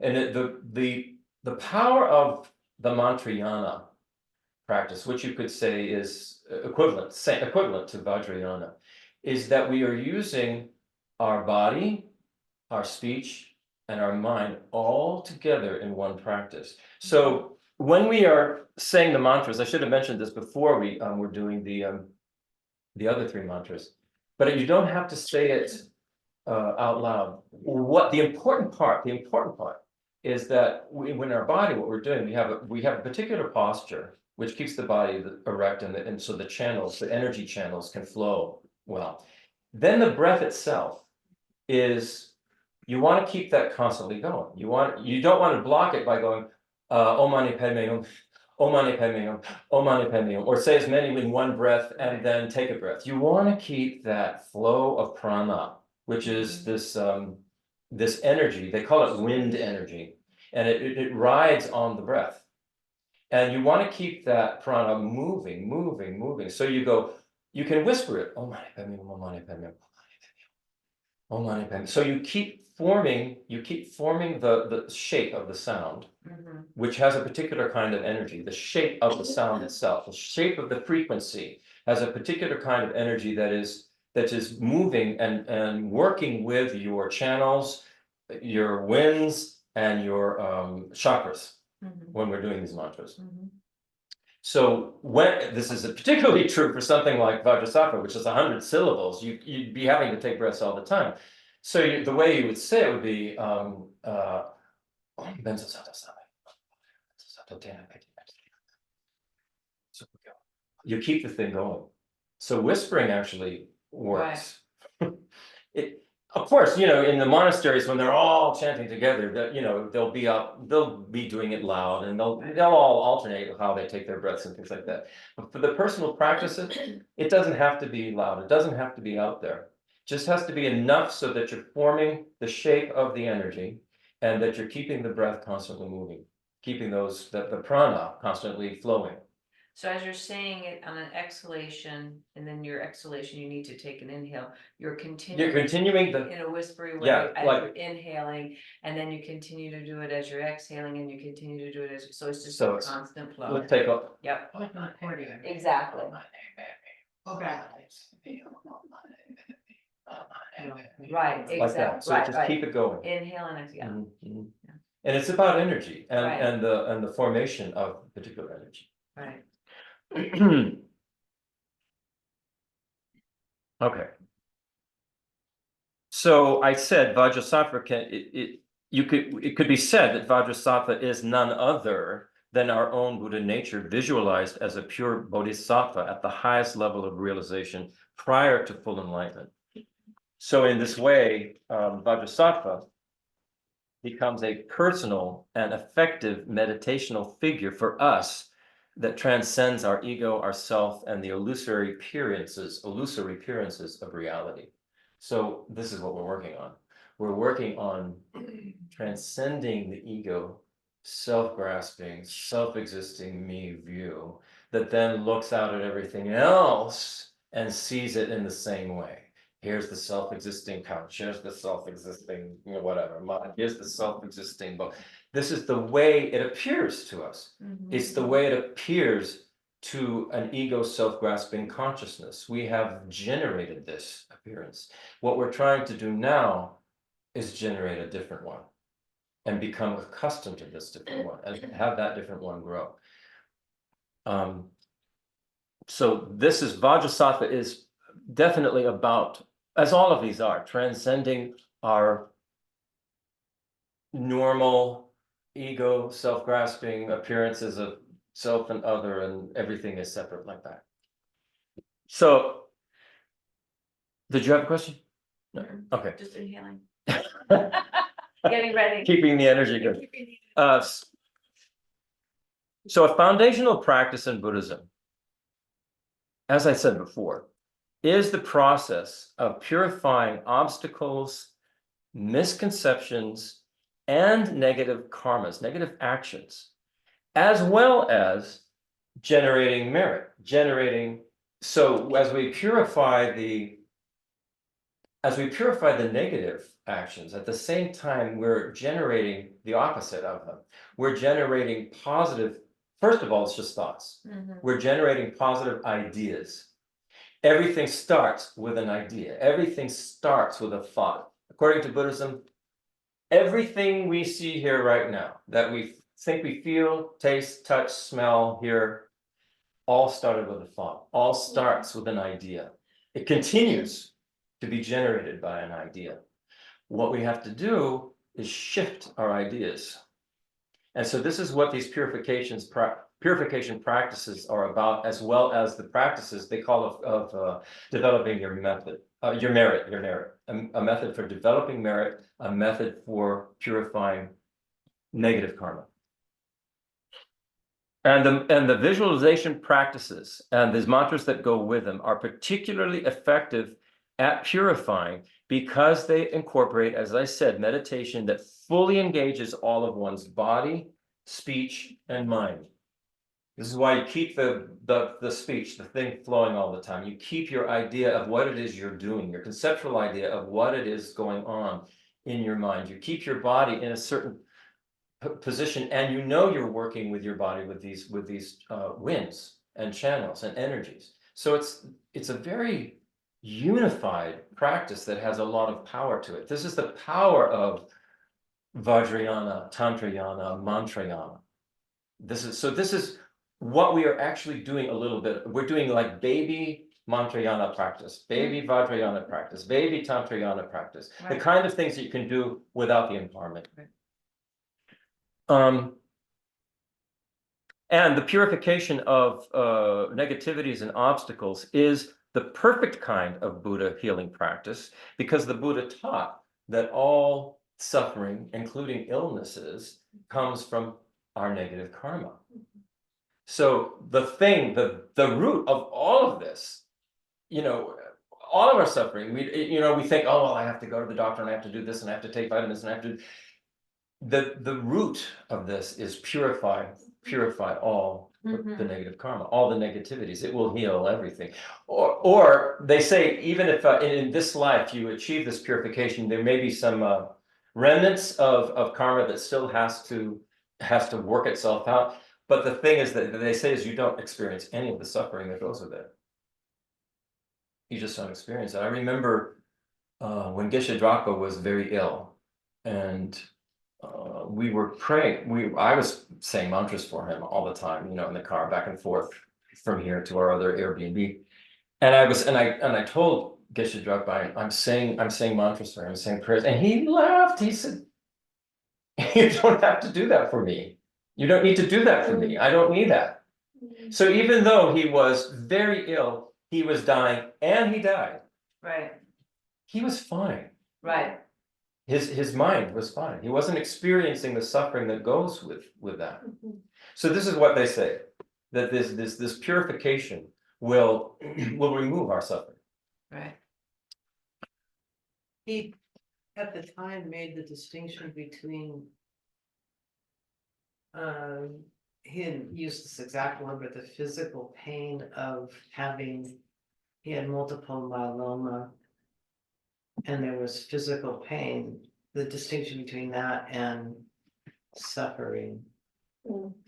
And the power of the mantrayana practice, which you could say is equivalent to Vajrayana, is that we are using our body, our speech, and our mind all together in one practice. So when we are saying the mantras, I should have mentioned this before we were doing the other three mantras, but you don't have to say it out loud. What the important part is that when our body, what we're doing, we have a particular posture which keeps the body erect, and so the energy channels can flow well. Then the breath itself is, you want to keep that constantly going. You don't want to block it by going Om Mani Padme Hum, Om Mani Padme Hum, Om Mani Padme Hum, or say as many in one breath and then take a breath. You want to keep that flow of prana, which is this energy. They call it wind energy, and it rides on the breath. And you want to keep that prana moving. So you can whisper it, Om Mani Padme Hum, Om Mani Padme Hum, Om Mani Padme Hum. So you keep forming the shape of the sound, which has a particular kind of energy. The shape of the sound itself, the shape of the frequency, has a particular kind of energy that is moving and working with your channels, your winds, and your chakras when we're doing these mantras. So when this is particularly true for something like Vajrasattva, which is 100 syllables, you'd be having to take breaths all the time. So the way you would say it would be you keep the thing going. So whispering actually works. Right. Of course, in the monasteries when they're all chanting together, that they'll be doing it loud, and they'll all alternate how they take their breaths and things like that. But for the personal practices, it doesn't have to be loud. It doesn't have to be out there. It just has to be enough so that you're forming the shape of the energy, and that you're keeping the breath constantly moving, keeping the prana constantly flowing. So as you're saying it on an exhalation, and then your exhalation, you need to take an inhale. You're continuing in a whispery way as you're inhaling, and then you continue to do it as you're exhaling, and you continue to do it so it's just a constant flow. Let's take a. Yep. Exactly. Okay. exhale, right, like that. exactly, So right, just keep right. it going. Inhale and exhale. Mhm, mhm. And it's about energy Right. and the formation of particular energy. Right. Okay. So I said Vajrasattva it could be said that Vajrasattva is none other than our own Buddha nature visualized as a pure bodhisattva at the highest level of realization prior to full enlightenment. So in this way, Vajrasattva becomes a personal and effective meditational figure for us that transcends our ego, our self, and the illusory appearances of reality. So this is what we're working on. We're working on transcending the ego, self-grasping, self-existing me view that then looks out at everything else and sees it in the same way. Here's the self-existing couch, here's the self-existing, whatever, here's the self-existing book. This is the way it appears to us. It's the way it appears to an ego self-grasping consciousness. We have generated this appearance. What we're trying to do now is generate a different one and become accustomed to this different one and have that different one grow. So this is Vajrasattva is definitely about, as all of these are, transcending our normal ego, self-grasping appearances of self and other, and everything is separate like that. So, did you have a question? No. Okay. Just inhaling. Getting ready. Keeping the energy good. So a foundational practice in Buddhism, as I said before, is the process of purifying obstacles, misconceptions, and negative karmas, negative actions, as well as generating merit, so as we purify the negative actions, at the same time, we're generating the opposite of them. We're generating positive, first of all, it's just thoughts. We're generating positive ideas. Everything starts with an idea. Everything starts with a thought. According to Buddhism, everything we see here right now, that we think we feel, taste, touch, smell, hear, all started with a thought, all starts with an idea. It continues to be generated by an idea. What we have to do is shift our ideas. And so this is what these purification practices are about, as well as the practices they call of developing your merit, a method for developing merit, a method for purifying negative karma. And the visualization practices and these mantras that go with them are particularly effective at purifying because they incorporate, as I said, meditation that fully engages all of one's body, speech, and mind. This is why you keep the speech, the thing flowing all the time. You keep your idea of what it is you're doing, your conceptual idea of what it is going on in your mind. You keep your body in a certain position, and you're working with your body with these winds and channels and energies. So it's a very unified practice that has a lot of power to it. This is the power of Vajrayana, Tantrayana, Mantrayana. This is what we are actually doing a little bit. We're doing like baby Mantrayana practice, baby Vajrayana practice, baby Tantrayana practice, the kind of things that you can do without the empowerment. And the purification of negativities and obstacles is the perfect kind of Buddha healing practice, because the Buddha taught that all suffering, including illnesses, comes from our negative karma. So the root of all of this, all of our suffering, we think, oh, well, I have to go to the doctor and I have to do this and I have to take vitamins and I have to. The root of this is purify all the negative karma, all the negativities. It will heal everything. Or they say, even if in this life you achieve this purification, there may be some remnants of karma that still has to work itself out. But the thing is that they say is you don't experience any of the suffering that goes with it. You just don't experience it. I remember when Geshe Drakpa was very ill, and we were praying. I was saying mantras for him all the time, in the car, back and forth from here to our other Airbnb. And I told Geshe Drakpa, I'm saying mantras for him, I'm saying prayers, and he laughed. He said, "You don't have to do that for me. You don't need to do that for me. I don't need that." So even though he was very ill, he was dying, and he died. Right, He was fine. right. His mind was fine. He wasn't experiencing the suffering that goes with that. So this is what they say, that this purification will remove our suffering. Right. He, at the time, made the distinction between. He didn't use this exact word, but the physical pain of having, he had multiple myeloma. And there was physical pain, the distinction between that and suffering.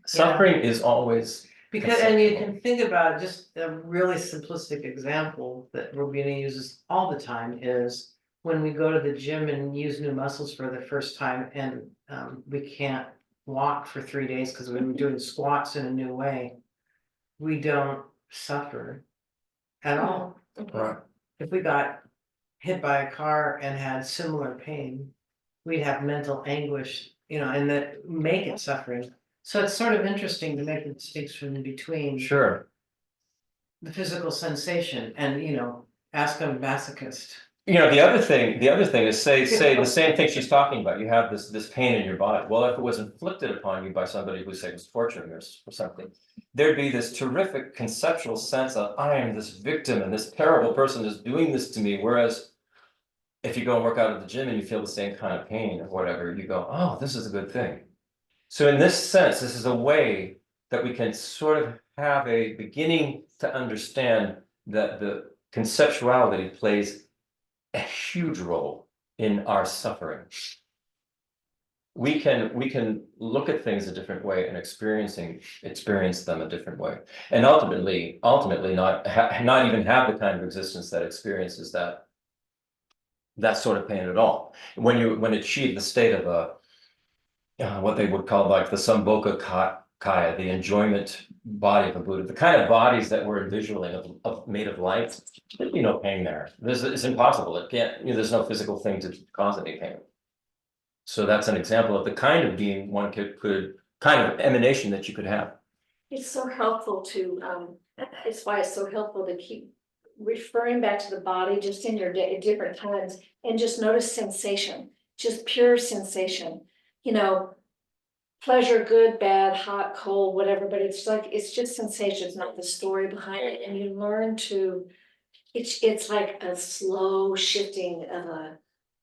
Suffering is always, Because, and you can think about it, just a really simplistic example that Robina uses all the time is when we go to the gym and use new muscles for the first time and we can't walk for 3 days because we've been doing squats in a new way. We don't suffer at all. right. If we got hit by a car and had similar pain, we'd have mental anguish, and that make it suffering. So it's sort of interesting to make the distinction in between Sure. the physical sensation and, ask a masochist. The other thing is say the same thing she's talking about. You have this pain in your body. Well, if it was inflicted upon you by somebody who say was torturing or something, there'd be this terrific conceptual sense of I am this victim and this terrible person is doing this to me. Whereas if you go and work out at the gym and you feel the same kind of pain or whatever, you go, oh, this is a good thing. So in this sense, this is a way that we can sort of have a beginning to understand that the conceptuality plays a huge role in our suffering. We can look at things a different way and experience them a different way, and ultimately not even have the kind of existence that experiences that sort of pain at all. When achieve the state of what they would call like the Sambhoga Kaya, the enjoyment body of a Buddha, the kind of bodies that we're envisioning of made of light, there'd be no pain there. It's impossible. It can't, there's no physical thing to cause any pain. So that's an example of the kind of being one could kind of emanation that you could have. It's so helpful to, it's why it's so helpful to keep referring back to the body just in your day at different times and just notice sensation, just pure sensation. Pleasure, good, bad, hot, cold, whatever, but it's just sensation, it's not the story behind it. And you learn to, it's like a slow shifting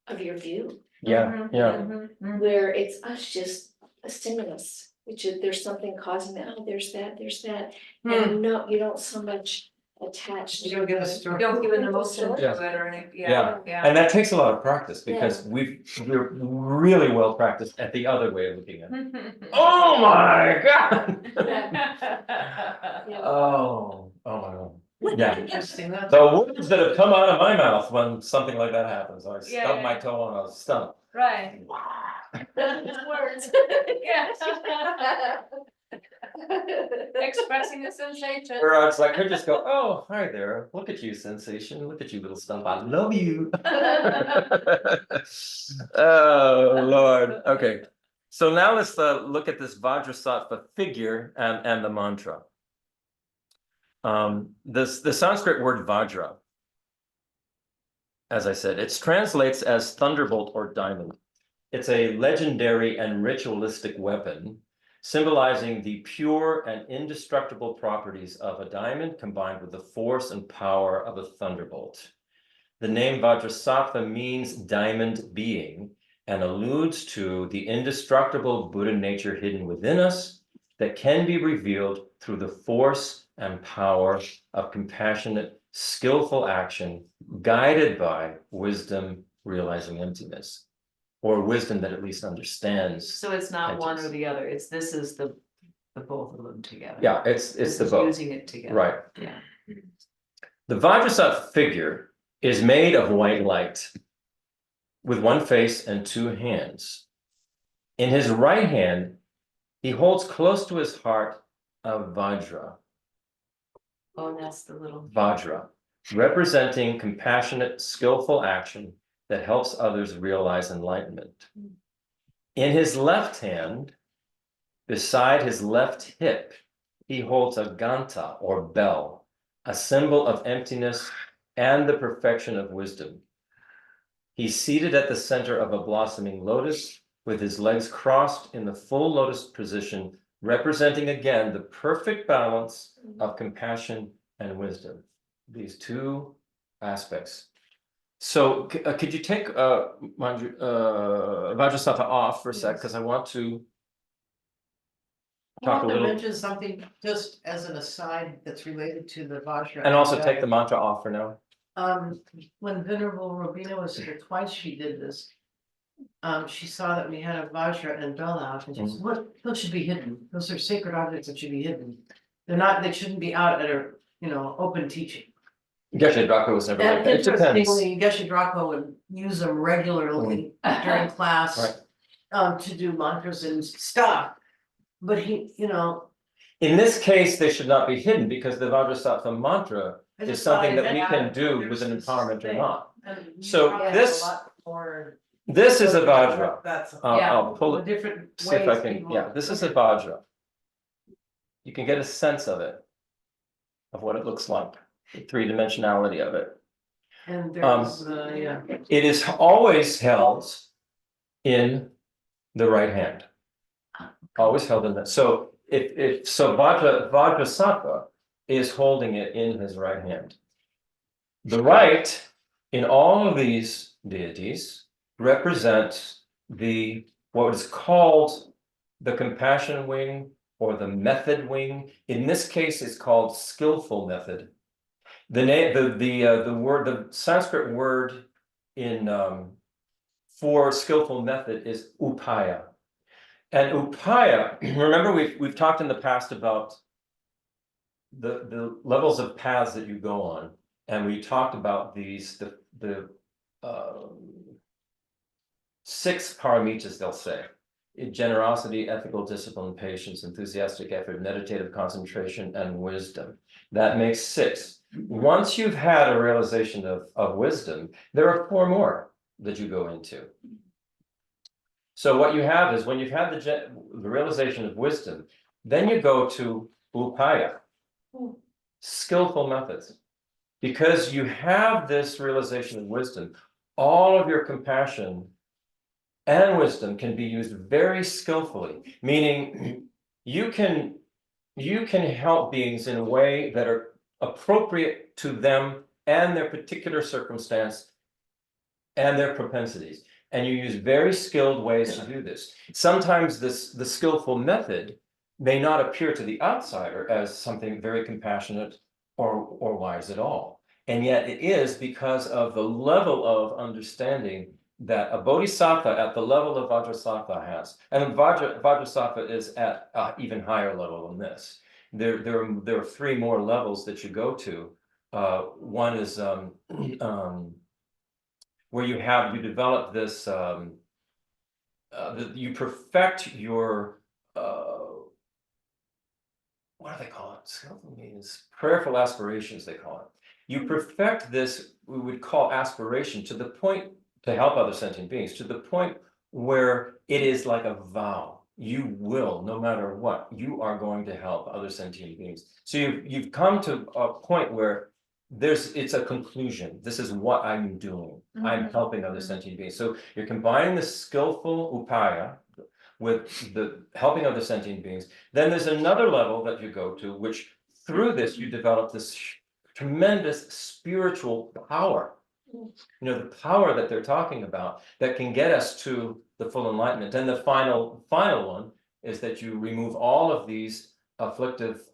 of your view. Yeah, yeah. Where it's just a stimulus, there's something causing that, there's that. And no, you don't so much attached. You don't give a story. Don't give an emotion to Yeah. it or anything, Yeah. yeah. And that takes a lot of practice because we're really well practiced at the other way of looking at it. Oh my God. Oh my God. Yeah. Interesting. The words that have come out of my mouth when something like that happens, I Yeah, stub yeah. my toe on a stump. Right. Words. Yes. Expressing the sensation. Or it's like I just go, oh, hi there. Look at you, sensation. Look at you, little stump. I love you. Oh, Lord. Okay. So now let's look at this Vajrasattva figure and the mantra. The Sanskrit word Vajra, as I said, it translates as thunderbolt or diamond. It's a legendary and ritualistic weapon symbolizing the pure and indestructible properties of a diamond combined with the force and power of a thunderbolt. The name Vajrasattva means diamond being and alludes to the indestructible Buddha nature hidden within us that can be revealed through the force and power of compassionate, skillful action, guided by wisdom realizing emptiness, or wisdom that at least understands. So it's not one or emptiness. the other, this is the both of them together. Yeah, it's This the is both. using it together. Right. Yeah. The Vajrasattva figure is made of white light. with one face and two hands. In his right hand, he holds close to his heart a Vajra. Oh, that's the little. Vajra, representing compassionate, skillful action that helps others realize enlightenment. In his left hand, beside his left hip, he holds a Ganta or bell, a symbol of emptiness and the perfection of wisdom. He's seated at the center of a blossoming lotus with his legs crossed in the full lotus position, representing again the perfect balance of compassion and wisdom. These two aspects. So could you take Vajrasattva off for a sec, because I want to I talk a want to little, mention something just as an aside that's related to the Vajra. and also take the mantra off for now. When Venerable Robina was here twice, she did this. She saw that we had a Vajra and bell out, and she said, "What? Those should be hidden. Those are sacred objects that should be hidden. They're not. They shouldn't be out at a open teaching." Geshe Drakpa was never like And that. It depends. interestingly, Geshe Drakpa would use them regularly during class to do mantras and stuff. But he, In this case, they should not be hidden because the Vajrasattva mantra I is just something thought that we I'd can add do there's with an this empowerment or thing. not. And you So probably have this- a lot more. This is a Vajra. That's I'll pull the it, different see if I ways can, people- yeah, this is a Vajra. You can get a sense of it, of what it looks like, the three-dimensionality of it. And there's, yeah. It is always held in the right hand. Always held in that. So so Vajrasattva is holding it in his right hand. The right in all of these deities represents what is called the compassion wing or the method wing. In this case, it's called skillful method. The Sanskrit word for skillful method is upaya. And upaya, remember we've talked in the past about the levels of paths that you go on, and we talked about these the 6 paramitas, they'll say: generosity, ethical discipline, patience, enthusiastic effort, meditative concentration, and wisdom. That makes 6. Once you've had a realization of wisdom, there are 4 more that you go into. So what you have is, when you've had the realization of wisdom, then you go to upaya, skillful methods. Because you have this realization of wisdom, all of your compassion and wisdom can be used very skillfully, meaning you can help beings in a way that are appropriate to them and their particular circumstance and their propensities. And you use very skilled ways to do this. Sometimes the skillful method may not appear to the outsider as something very compassionate or wise at all. And yet it is, because of the level of understanding that a bodhisattva at the level of Vajrasattva has. And Vajrasattva is at an even higher level than this. There are 3 more levels that you go to. One is where you develop this, you perfect your, what do they call it? Skillful means prayerful aspirations, they call it. You perfect this, we would call aspiration, to the point to help other sentient beings, to the point where it is like a vow. You will, no matter what, you are going to help other sentient beings. So you've come to a point where it's a conclusion. This is what I'm doing. I'm helping other sentient beings. So you're combining the skillful upaya with the helping other sentient beings. Then there's another level that you go to, which through this you develop this tremendous spiritual power. The power that they're talking about that can get us to the full enlightenment. And the final one is that you remove all of these afflictive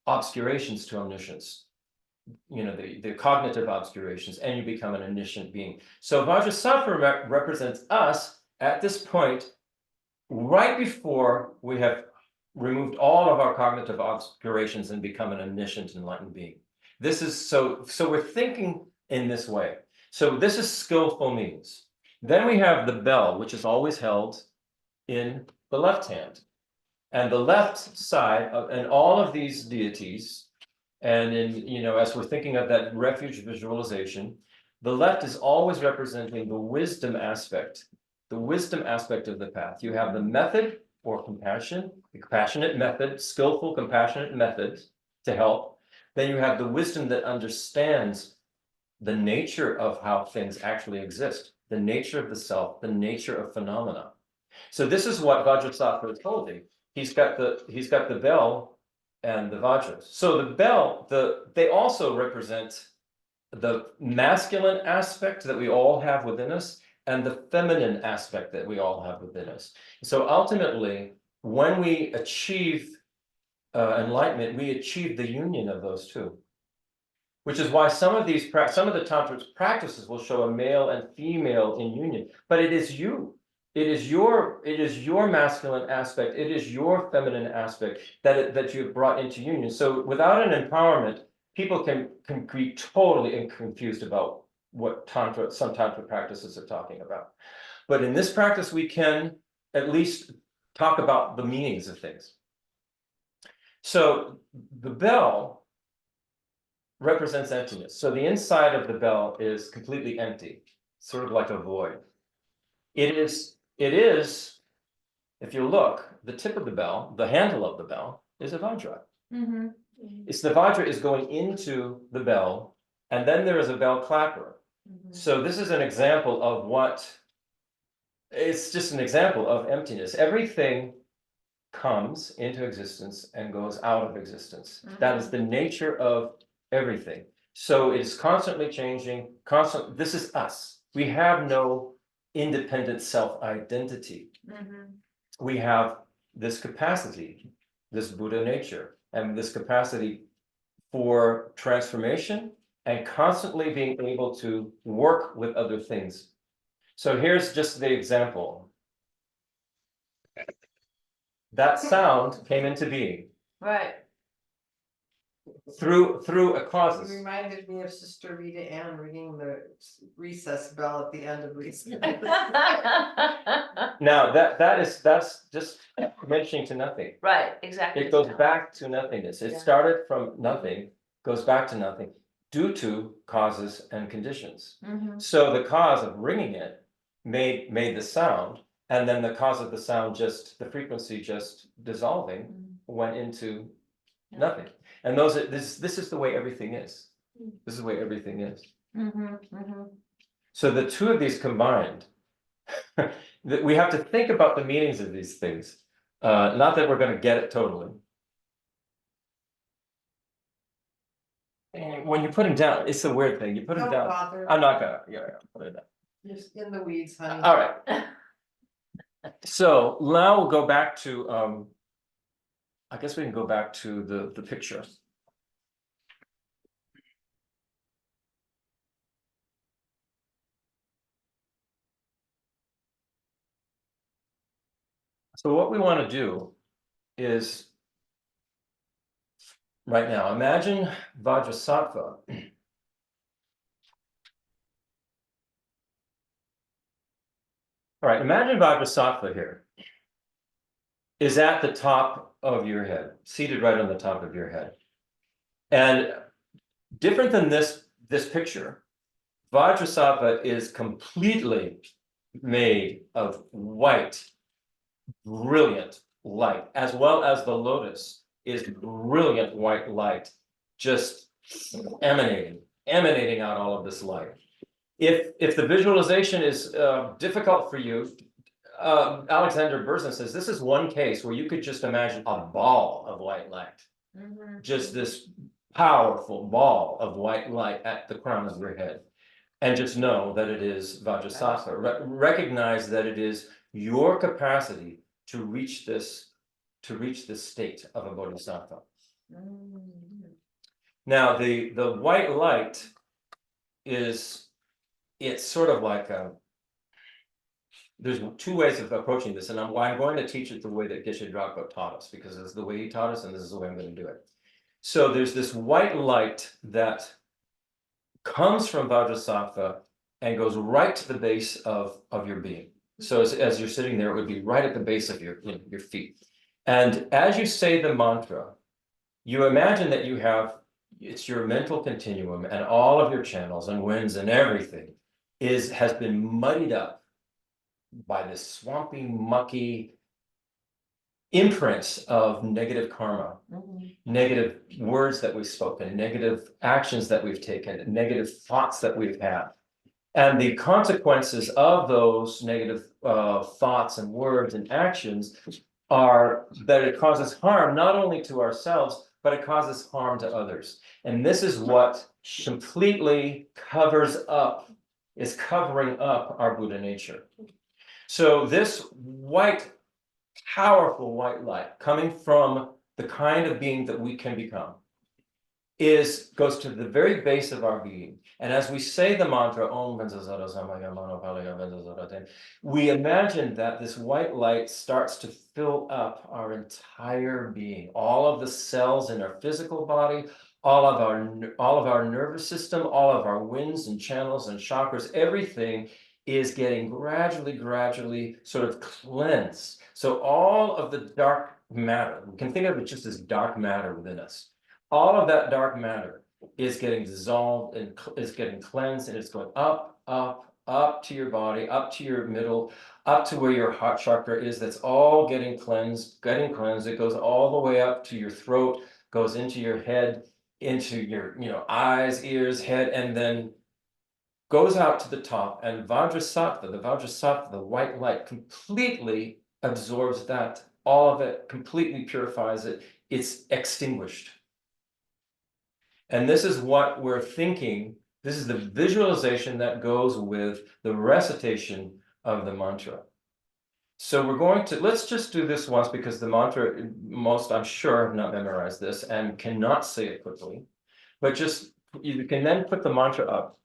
obscurations to omniscience. The cognitive obscurations, and you become an omniscient being. So Vajrasattva represents us at this point, right before we have removed all of our cognitive obscurations and become an omniscient enlightened being. This is so we're thinking in this way. So this is skillful means. Then we have the bell, which is always held in the left hand. And the left side of, and all of these deities, and in, as we're thinking of that refuge visualization, the left is always representing the wisdom aspect of the path. You have the method or compassion, the compassionate method, skillful, compassionate method to help. Then you have the wisdom that understands the nature of how things actually exist, the nature of the self, the nature of phenomena. So this is what Vajrasattva is holding. He's got the bell and the Vajras. So the bell, they also represent the masculine aspect that we all have within us and the feminine aspect that we all have within us. So ultimately, when we achieve enlightenment, we achieve the union of those two. Which is why some of the tantric practices will show a male and female in union, but it is you. It is your masculine aspect. It is your feminine aspect that you've brought into union. So without an empowerment, people can be totally confused about what some tantra practices are talking about. But in this practice, we can at least talk about the meanings of things. So the bell represents emptiness. So the inside of the bell is completely empty, sort of like a void. It is, if you look, the tip of the bell, the handle of the bell is a Vajra. It's the Vajra is going into the bell, and then there is a bell clapper. So this is an example of it's just an example of emptiness. Everything comes into existence and goes out of existence. That is the nature of everything. So it is constantly changing, this is us. We have no independent self-identity. We have this capacity, this Buddha nature, and this capacity for transformation and constantly being able to work with other things. So here's just the example. That sound came into being. Right. Through a It causes. reminded me of Sister Rita Ann ringing the recess bell at the end of recess. Now that's just mentioning to nothing. Right, exactly. It goes back to nothingness. It started from nothing, goes back to nothing due to causes and conditions. So the cause of ringing it made the sound, and then the cause of the sound, just the frequency just dissolving, went into nothing. And this is the way everything is. This is the way everything is. So the two of these combined, we have to think about the meanings of these things. Not that we're going to get it totally. And when you put them down, it's a weird thing. You put them down. I'm not gonna. Yeah, put it down. Just in the weeds, honey. All right. So now we'll go back to. I guess we can go back to the picture. So what we want to do is, right now, imagine Vajrasattva. All right, imagine Vajrasattva here is at the top of your head, seated right on the top of your head. And different than this picture, Vajrasattva is completely made of white, brilliant light, as well as the lotus is brilliant white light, just emanating out all of this light. If the visualization is difficult for you, Alexander Berzin says this is one case where you could just imagine a ball of white light, just this powerful ball of white light at the crown of your head, and just know that it is Vajrasattva. Recognize that it is your capacity to reach this state of a bodhisattva. Now the white light it's sort of like there's two ways of approaching this, and I'm going to teach it the way that Geshe Drakpa taught us, because this is the way he taught us, and this is the way I'm going to do it. So there's this white light that comes from Vajrasattva and goes right to the base of your being. So as you're sitting there, it would be right at the base of your feet. And as you say the mantra, you imagine that you have, it's your mental continuum, and all of your channels and winds and everything has been muddied up by this swampy, mucky imprints of negative karma, negative words that we've spoken, negative actions that we've taken, negative thoughts that we've had. And the consequences of those negative thoughts and words and actions are that it causes harm not only to ourselves, but it causes harm to others. And this is what completely is covering up our Buddha nature. So this white, powerful white light coming from the kind of being that we can become goes to the very base of our being. And as we say the mantra, Om Benzazara Samaya Mano Palaya Benzazara Ten, we imagine that this white light starts to fill up our entire being, all of the cells in our physical body, all of our nervous system, all of our winds and channels and chakras, everything is getting gradually sort of cleansed. So all of the dark matter, we can think of it just as dark matter within us. All of that dark matter is getting dissolved and is getting cleansed, and it's going up to your body, up to your middle, up to where your heart chakra is. That's all getting cleansed. It goes all the way up to your throat, goes into your head, into your eyes, ears, head, and then goes out to the top. And Vajrasattva, the white light, completely absorbs that, all of it, completely purifies it. It's extinguished. And this is what we're thinking. This is the visualization that goes with the recitation of the mantra. So let's just do this once, because the mantra, most I'm sure have not memorized this and cannot say it quickly. But just, you can then put the mantra up.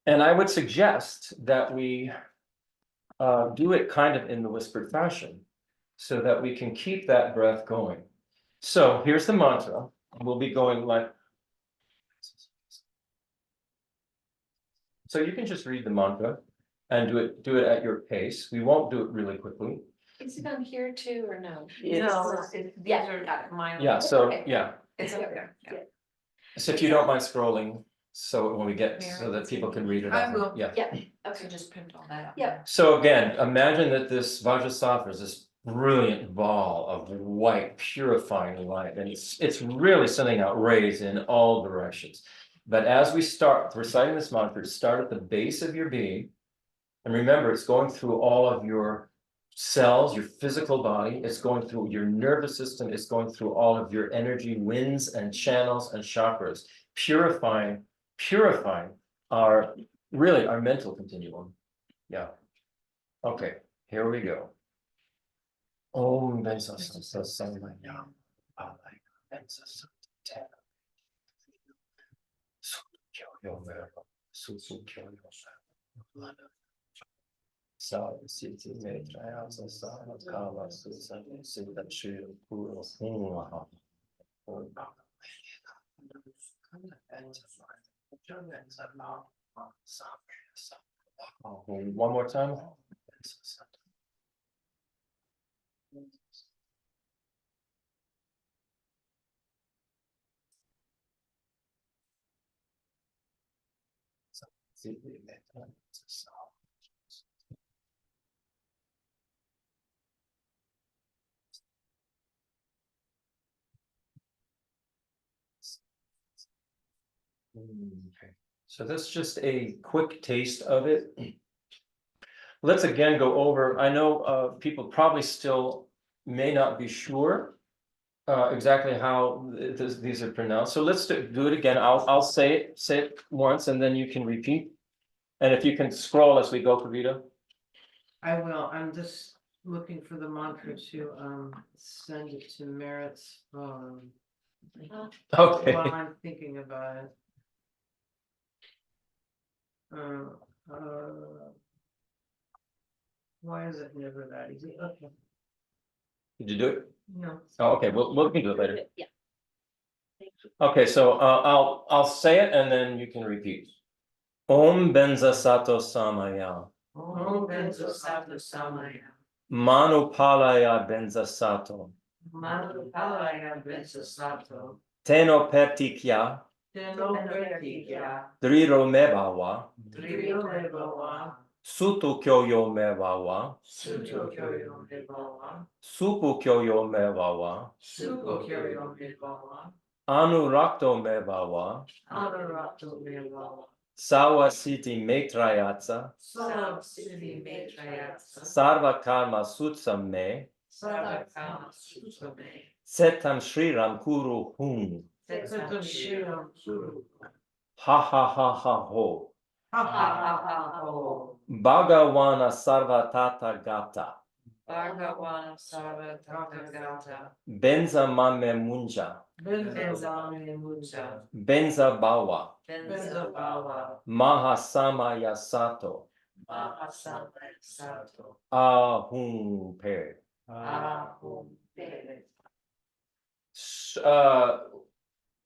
And I would suggest that we do it kind of in the whispered fashion, so that we can keep that breath going. So here's the mantra. We'll be going like. So you can just read the mantra and do it at your pace. We won't do it really quickly. Is it on here too, or no? No, these are mine. Yeah, so, Okay. yeah. It's up there. Yeah. So if you don't mind scrolling, so when we get, so that people can read it. I will. Yeah. Yeah, So okay. just print all that out. Yeah. So again, imagine that this Vajrasattva is this brilliant ball of white, purifying light, and it's really sending out rays in all directions. But as we start reciting this mantra, start at the base of your being, and remember, it's going through all of your cells, your physical body, it's going through your nervous system, it's going through all of your energy, winds and channels and chakras, purifying our mental continuum. Yeah. Okay, here we go. Om Vajrasattva Samaya So city metraya sasana kala susana sita chill puro hunwa. One more time. Okay, so that's just a quick taste of it. Let's again go over, I know people probably still may not be sure exactly how these are pronounced. So let's do it again. I'll say it once, and then you can repeat. And if you can scroll as we go, Kavita. I will. I'm just looking for the mantra to send it to Merritt's phone Okay. while I'm thinking about it. Why is it never that easy? Okay. Did you do it? No. Oh, okay, we can do it later. Yeah. Thank you. Okay, so I'll say it and then you can repeat. Om Benza Sato Samaya. Om benzo sato samaya. Manupalaya Benza Sato. Manupalaya benzo sato. Teno Pertikya. Teno vertikya. Driro Mebawa. Trio levawa. Sutu Kyoyo Mebawa. Suto kyoyo levawa. Supu Kyoyo Mebawa. Supo kyoyo levawa. Anurakto Mebawa. Anurato levawa. Sawa Siti Maitrayatsa. Salam siddhi metrayatsa. Sarva Karma Sutsame. Sadakama sutame. Setam Shriram Kuru Hum. Tetam shiram suru. Ha ha ha ha ho. Ha ha ha ho. Bhagawana Sarva Tata Gata. Bhagavan sarva tathagata. Benza Mame Munja. Benzame muja. Benza Bawa. Benzabala. Mahasamaya Sato. Mahasamaya sato. Ahum Pe. Ahum pere.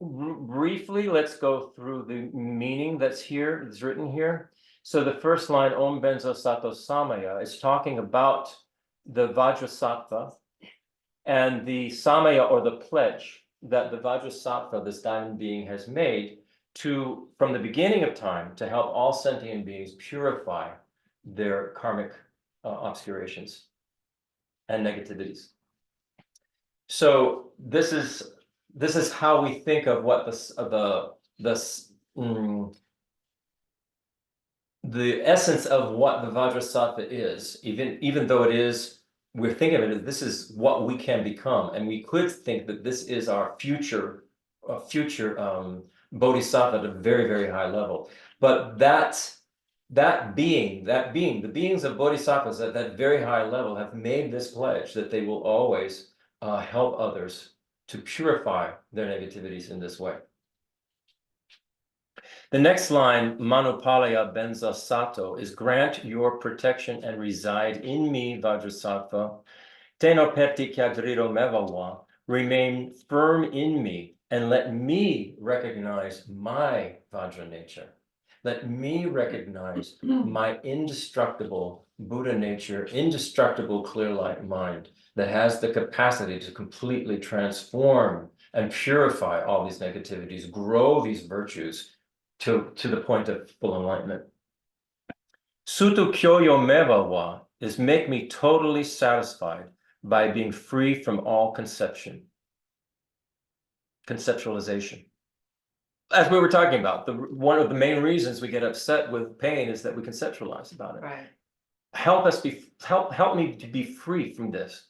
Briefly, let's go through the meaning that's here, that's written here. So the first line, Om Benzo Sato Samaya, is talking about the Vajrasattva and the Samaya, or the pledge that the Vajrasattva, this diamond being, has made to, from the beginning of time, to help all sentient beings purify their karmic obscurations and negativities. So this is how we think of what the essence of what the Vajrasattva is, even though it is, we're thinking of it as this is what we can become, and we could think that this is our future bodhisattva at a very, very high level. But the beings of bodhisattvas at that very high level have made this pledge that they will always help others to purify their negativities in this way. The next line, Manupalaya Benza Sato, is grant your protection and reside in me, Vajrasattva. Teno Peti Kyadrito Mevawa, remain firm in me and let me recognize my Vajra nature. Let me recognize my indestructible Buddha nature, indestructible clear light mind that has the capacity to completely transform and purify all these negativities, grow these virtues to the point of full enlightenment. Sutu Kyoyo Mevawa is make me totally satisfied by being free from all conceptualization. As we were talking about, one of the main reasons we get upset with pain is that we conceptualize about it. Right. Help me to be free from this.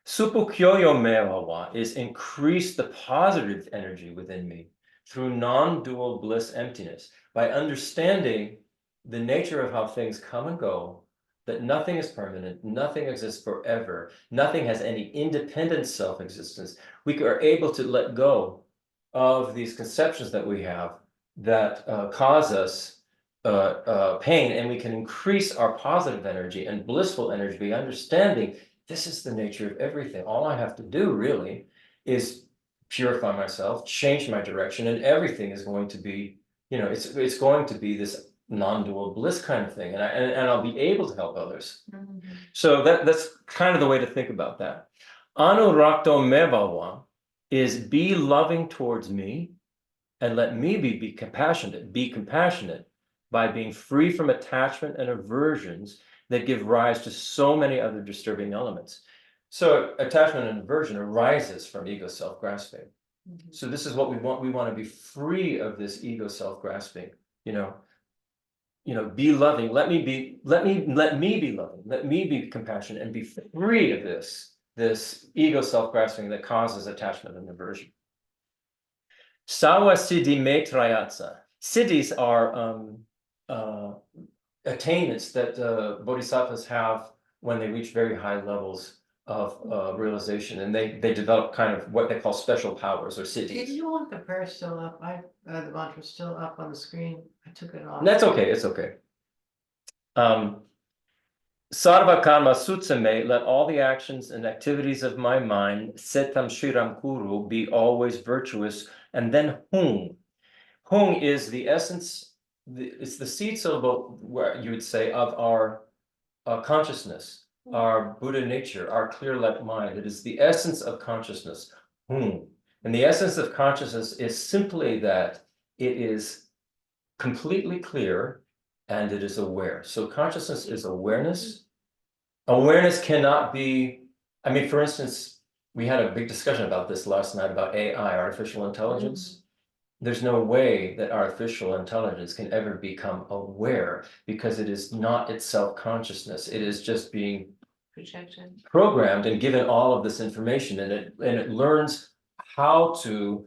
Supu Kyoyo Mevawa is increase the positive energy within me through non-dual bliss emptiness, by understanding the nature of how things come and go, that nothing is permanent, nothing exists forever, nothing has any independent self-existence. We are able to let go of these conceptions that we have that cause us pain, and we can increase our positive energy and blissful energy by understanding this is the nature of everything. All I have to do really is purify myself, change my direction, and everything is going to be, it's going to be this non-dual bliss kind of thing, and I'll be able to help others. Mm-hmm. So that's kind of the way to think about that. Anurakto Mevawa is be loving towards me, and let me be compassionate. Be compassionate by being free from attachment and aversions that give rise to so many other disturbing elements. So attachment and aversion arises from ego self-grasping. Mm-hmm. So this is what we want. We want to be free of this ego self-grasping. Be loving. Let me be loving. Let me be compassionate and be free of this ego self-grasping that causes attachment and aversion. Sawa siddhi maitrayatsa. Siddhis are attainments that bodhisattvas have when they reach very high levels of realization, and they develop kind of what they call special powers or Did siddhis. you want the prayer still up? The mantra still up on the screen. I took it off. That's okay. It's okay. Sarva karma sutsame, let all the actions and activities of my mind, setam shiram kuru, be always virtuous. And then hung. Hung is the essence, it's the seed syllable, where you would say, of our consciousness, our Buddha nature, our clear light mind. It is the essence of consciousness. Hung. And the essence of consciousness is simply that it is completely clear and it is aware. So consciousness is awareness. Awareness cannot be, I mean, for instance, we had a big discussion about this last night about AI, artificial intelligence. There's no way that artificial intelligence can ever become aware because it is not itself consciousness. It is just being Projection. programmed and given all of this information, and it learns how to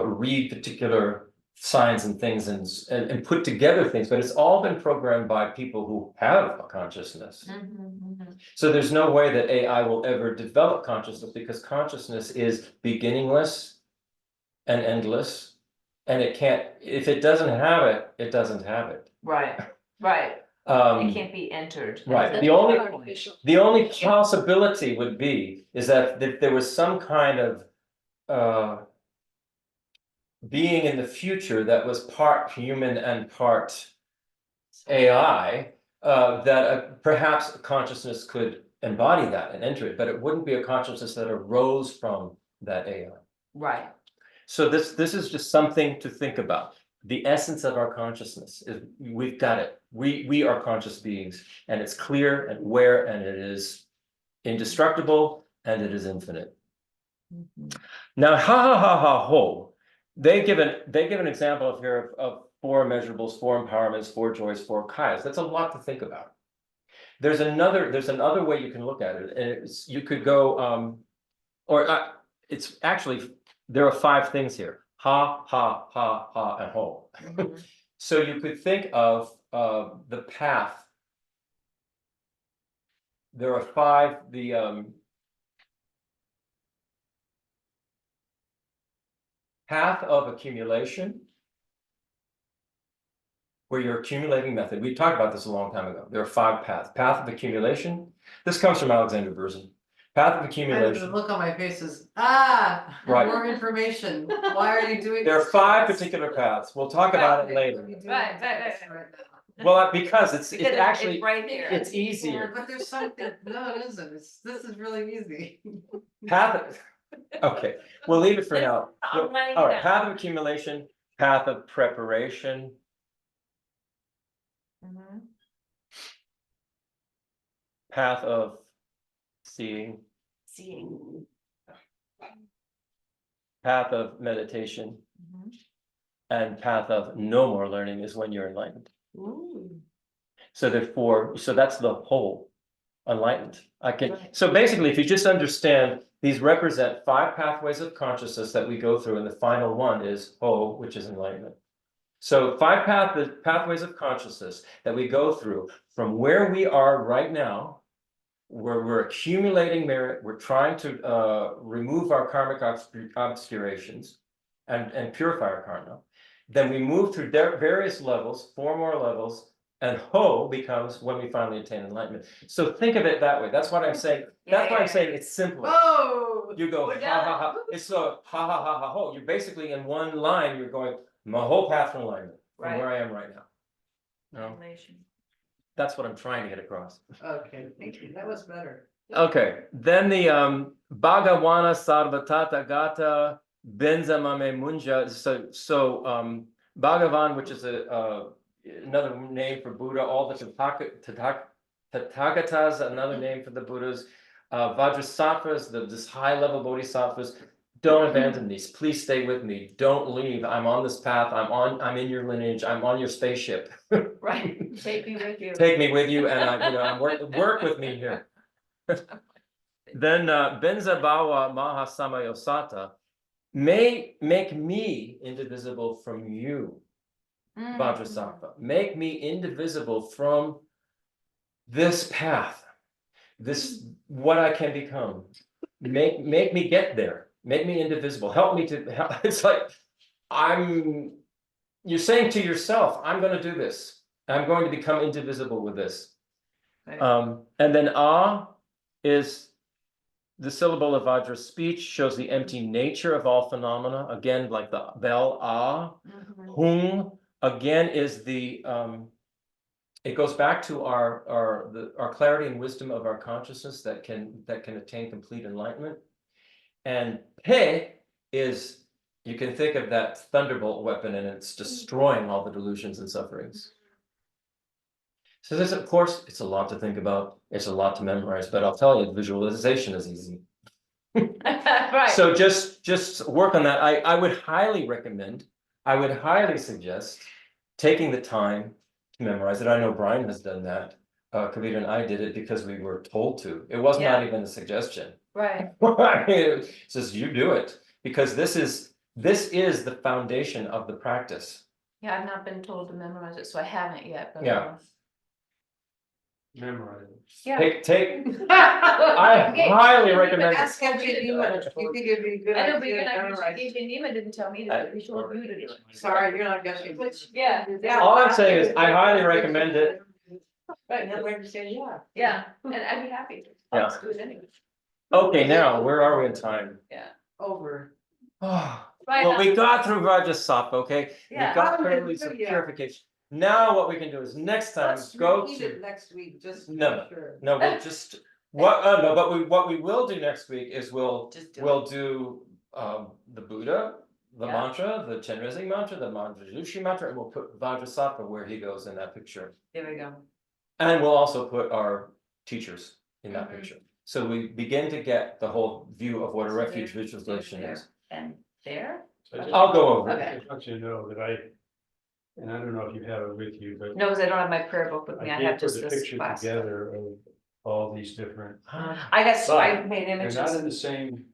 read particular signs and things and put together things, but it's all been programmed by people who have a consciousness. So there's no way that AI will ever develop consciousness because consciousness is beginningless and endless, and it can't, if it doesn't have it, it doesn't have it. Right, right. It can't be entered. Right. The only possibility would be is that if there was some kind of being in the future that was part human and part AI, that perhaps consciousness could embody that and enter it, but it wouldn't be a consciousness that arose from that AI. Right. So this is just something to think about. The essence of our consciousness is we've got it. We are conscious beings, and it's clear and aware, and it is indestructible, and it is infinite. Now, ho. They give an example of here of 4 immeasurables, 4 empowerments, 4 joys, 4 kayas. That's a lot to think about. There's another way you can look at it, and you could go it's actually there are 5 things here. Ha, and ho. So you could think of the path. There are 5, path of accumulation, where you're accumulating method. We talked about this a long time ago. There are 5 paths. Path of accumulation. This comes from Alexander Berzin. Path of accumulation. The look on my face is, right. More information. Why are you doing There are this? 5 particular paths. We'll talk about it later. Right. Well, because it's actually it's right here. it's easier. But there's something, no, it isn't. This is really easy. Path. Okay, we'll leave it for now. All right, path of accumulation, path of preparation. Path of seeing. Path of meditation. And path of no more learning is when you're enlightened. So therefore, so that's the whole enlightened. So basically, if you just understand, these represent 5 pathways of consciousness that we go through, and the final one is Ho, which is enlightenment. So 5 pathways of consciousness that we go through from where we are right now, where we're accumulating merit, we're trying to remove our karmic obscurations and purify our karma. Then we move through various levels, 4 more levels, and Ho becomes when we finally attain enlightenment. So think of it that way. That's what I'm saying. That's why I'm saying it's simpler. Oh, You go ha. It's so ha ho. You're basically in one line. You're going my whole path to enlightenment from where I am right now. That's what I'm trying to get across. okay, thank you. That was better. Okay, then the Bhagawana Sarvatata Gata Benza Mame Munja. So Bhagavan, which is another name for Buddha, all the Tathagatas, another name for the Buddhas, Vajrasattvas, this high-level bodhisattvas. Don't abandon these. Please stay with me. Don't leave. I'm on this path. I'm in your lineage. I'm on your spaceship. Right. Take me with you. Take me with you, and I'm work with me here. Then Benza Bhawa Mahasamayosata may make me indivisible from you. Vajrasattva, make me indivisible from this path, this what I can become. Make me get there. Make me indivisible. Help me to. It's like you're saying to yourself, I'm going to do this. I'm going to become indivisible with this. Right. And then ah is the syllable of Vajra speech, shows the empty nature of all phenomena. Again, like the bell ah. Mhm. Hung again is the it goes back to our clarity and wisdom of our consciousness that can attain complete enlightenment. And pe is, you can think of that thunderbolt weapon, and it's destroying all the delusions and sufferings. So this, of course, it's a lot to think about, it's a lot to memorize, but I'll tell you, visualization is easy. Right. So just work on that. I would highly recommend, I would highly suggest taking the time to memorize it. I know Brian has done that. Kavita and I did it because we were told to. It was not even a suggestion. Right. It says you do it, because this is the foundation of the practice. Yeah, I've not been told to memorize it, so I haven't yet, but. Yeah. Memorize it. Yeah. Take. I Okay. highly recommend. Ask Geshe Nima, you think it'd be a good I know, but idea you're to not, memorize? Geshe Nima didn't tell me to do it, he told you to do it. Sorry, you're not Geshe. Yeah. All I'm saying is, I highly recommend it. Right, now I understand, yeah. Yeah, and I'd be happy to. Yeah. I'll just do it anyway. Okay, now, where are we in time? Over. Right Well, now. we got through Vajrasattva, okay? We Yeah. got Oh, through yeah, at least some yeah. purification. Now what we can do is next time, Let's go repeat to, it next week, just to No, be sure. no, we'll just, no, but what we will do next week is we'll do the Buddha, the Yeah. mantra, the Chenrezig mantra, the Manjushri mantra, and we'll put Vajrasattva where he goes in that picture. There we go. And we'll also put our teachers in that Mhm. picture. So we begin to get the whole view of what a So refuge there, visualization there, is. And there? I'll go over Okay. it. I just want you to know that and I don't know if you have it with you, but No, because I don't have my prayer book with me, I I have did put just the this picture class. together of all these different, I got, so I made they're images, not in the same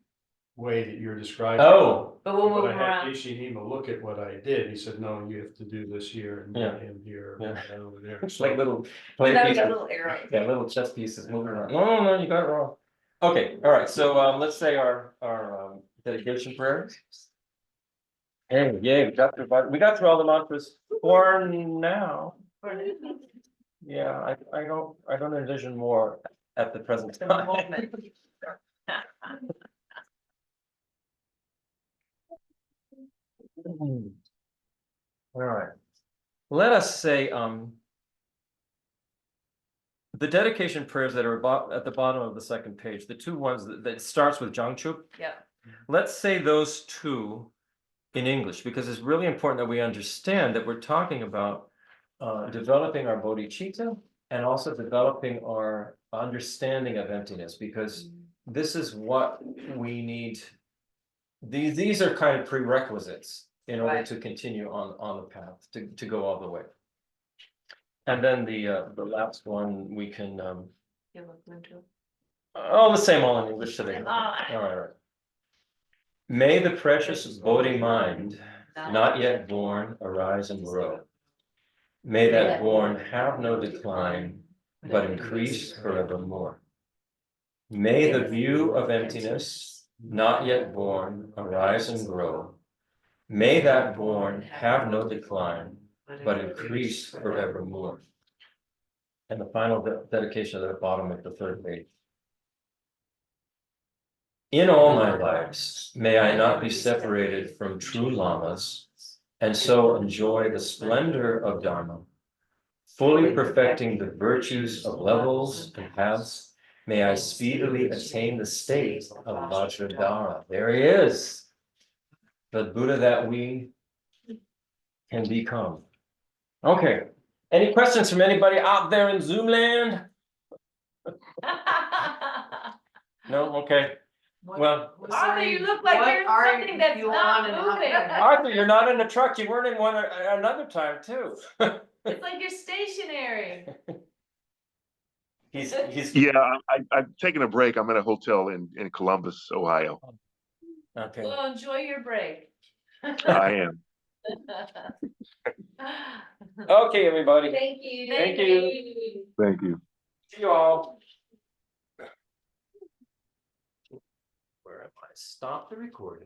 way that you're describing. Oh, but we'll move But I them had around. Geshe Nima look at what I did, he said, no, you have to do this here and Yeah. here, Yeah. and over there. it's So like little play That was pieces. a little arrow. Yeah, little chess pieces moving around. No, you got it wrong. Okay, all right, so let's say our dedication prayer. Hey, yay, we got through all the mantras for now. Yeah, I don't envision more at the present The time. moment. All right, let us say the dedication prayers that are at the bottom of the second page, the two ones that starts with Jangchup. Yeah. Let's say those two in English, because it's really important that we understand that we're talking about developing our bodhicitta and also developing our understanding of emptiness, because this is what we need. These are kind of prerequisites in order Right. to continue on the path to go all the way. And then the last one we can You look into. the same all in English today. Same All all. right. May the precious Bodhi mind, not yet born, arise and grow. May that born have no decline, but increase forevermore. May the view of emptiness, not yet born, arise and grow. May that born have no decline, but increase forevermore. And the final dedication at the bottom of the third page. In all my lives, may I not be separated from true lamas, and so enjoy the splendor of Dharma, fully perfecting the virtues of levels and paths. May I speedily attain the state of Vajradhara. There he is, the Buddha that we can become. Okay, any questions from anybody out there in Zoom land? No, okay. Well, Arthur, you look like there's something that's not moving. Arthur, you're not in the truck. You weren't in one another time too. It's like you're stationary. He's Yeah, I've taken a break. I'm at a hotel in Columbus, Ohio. okay. Well, enjoy your break. I am. Okay, everybody. Thank you. Thank you. Thank you. See you all. Where am I? Stop the recording.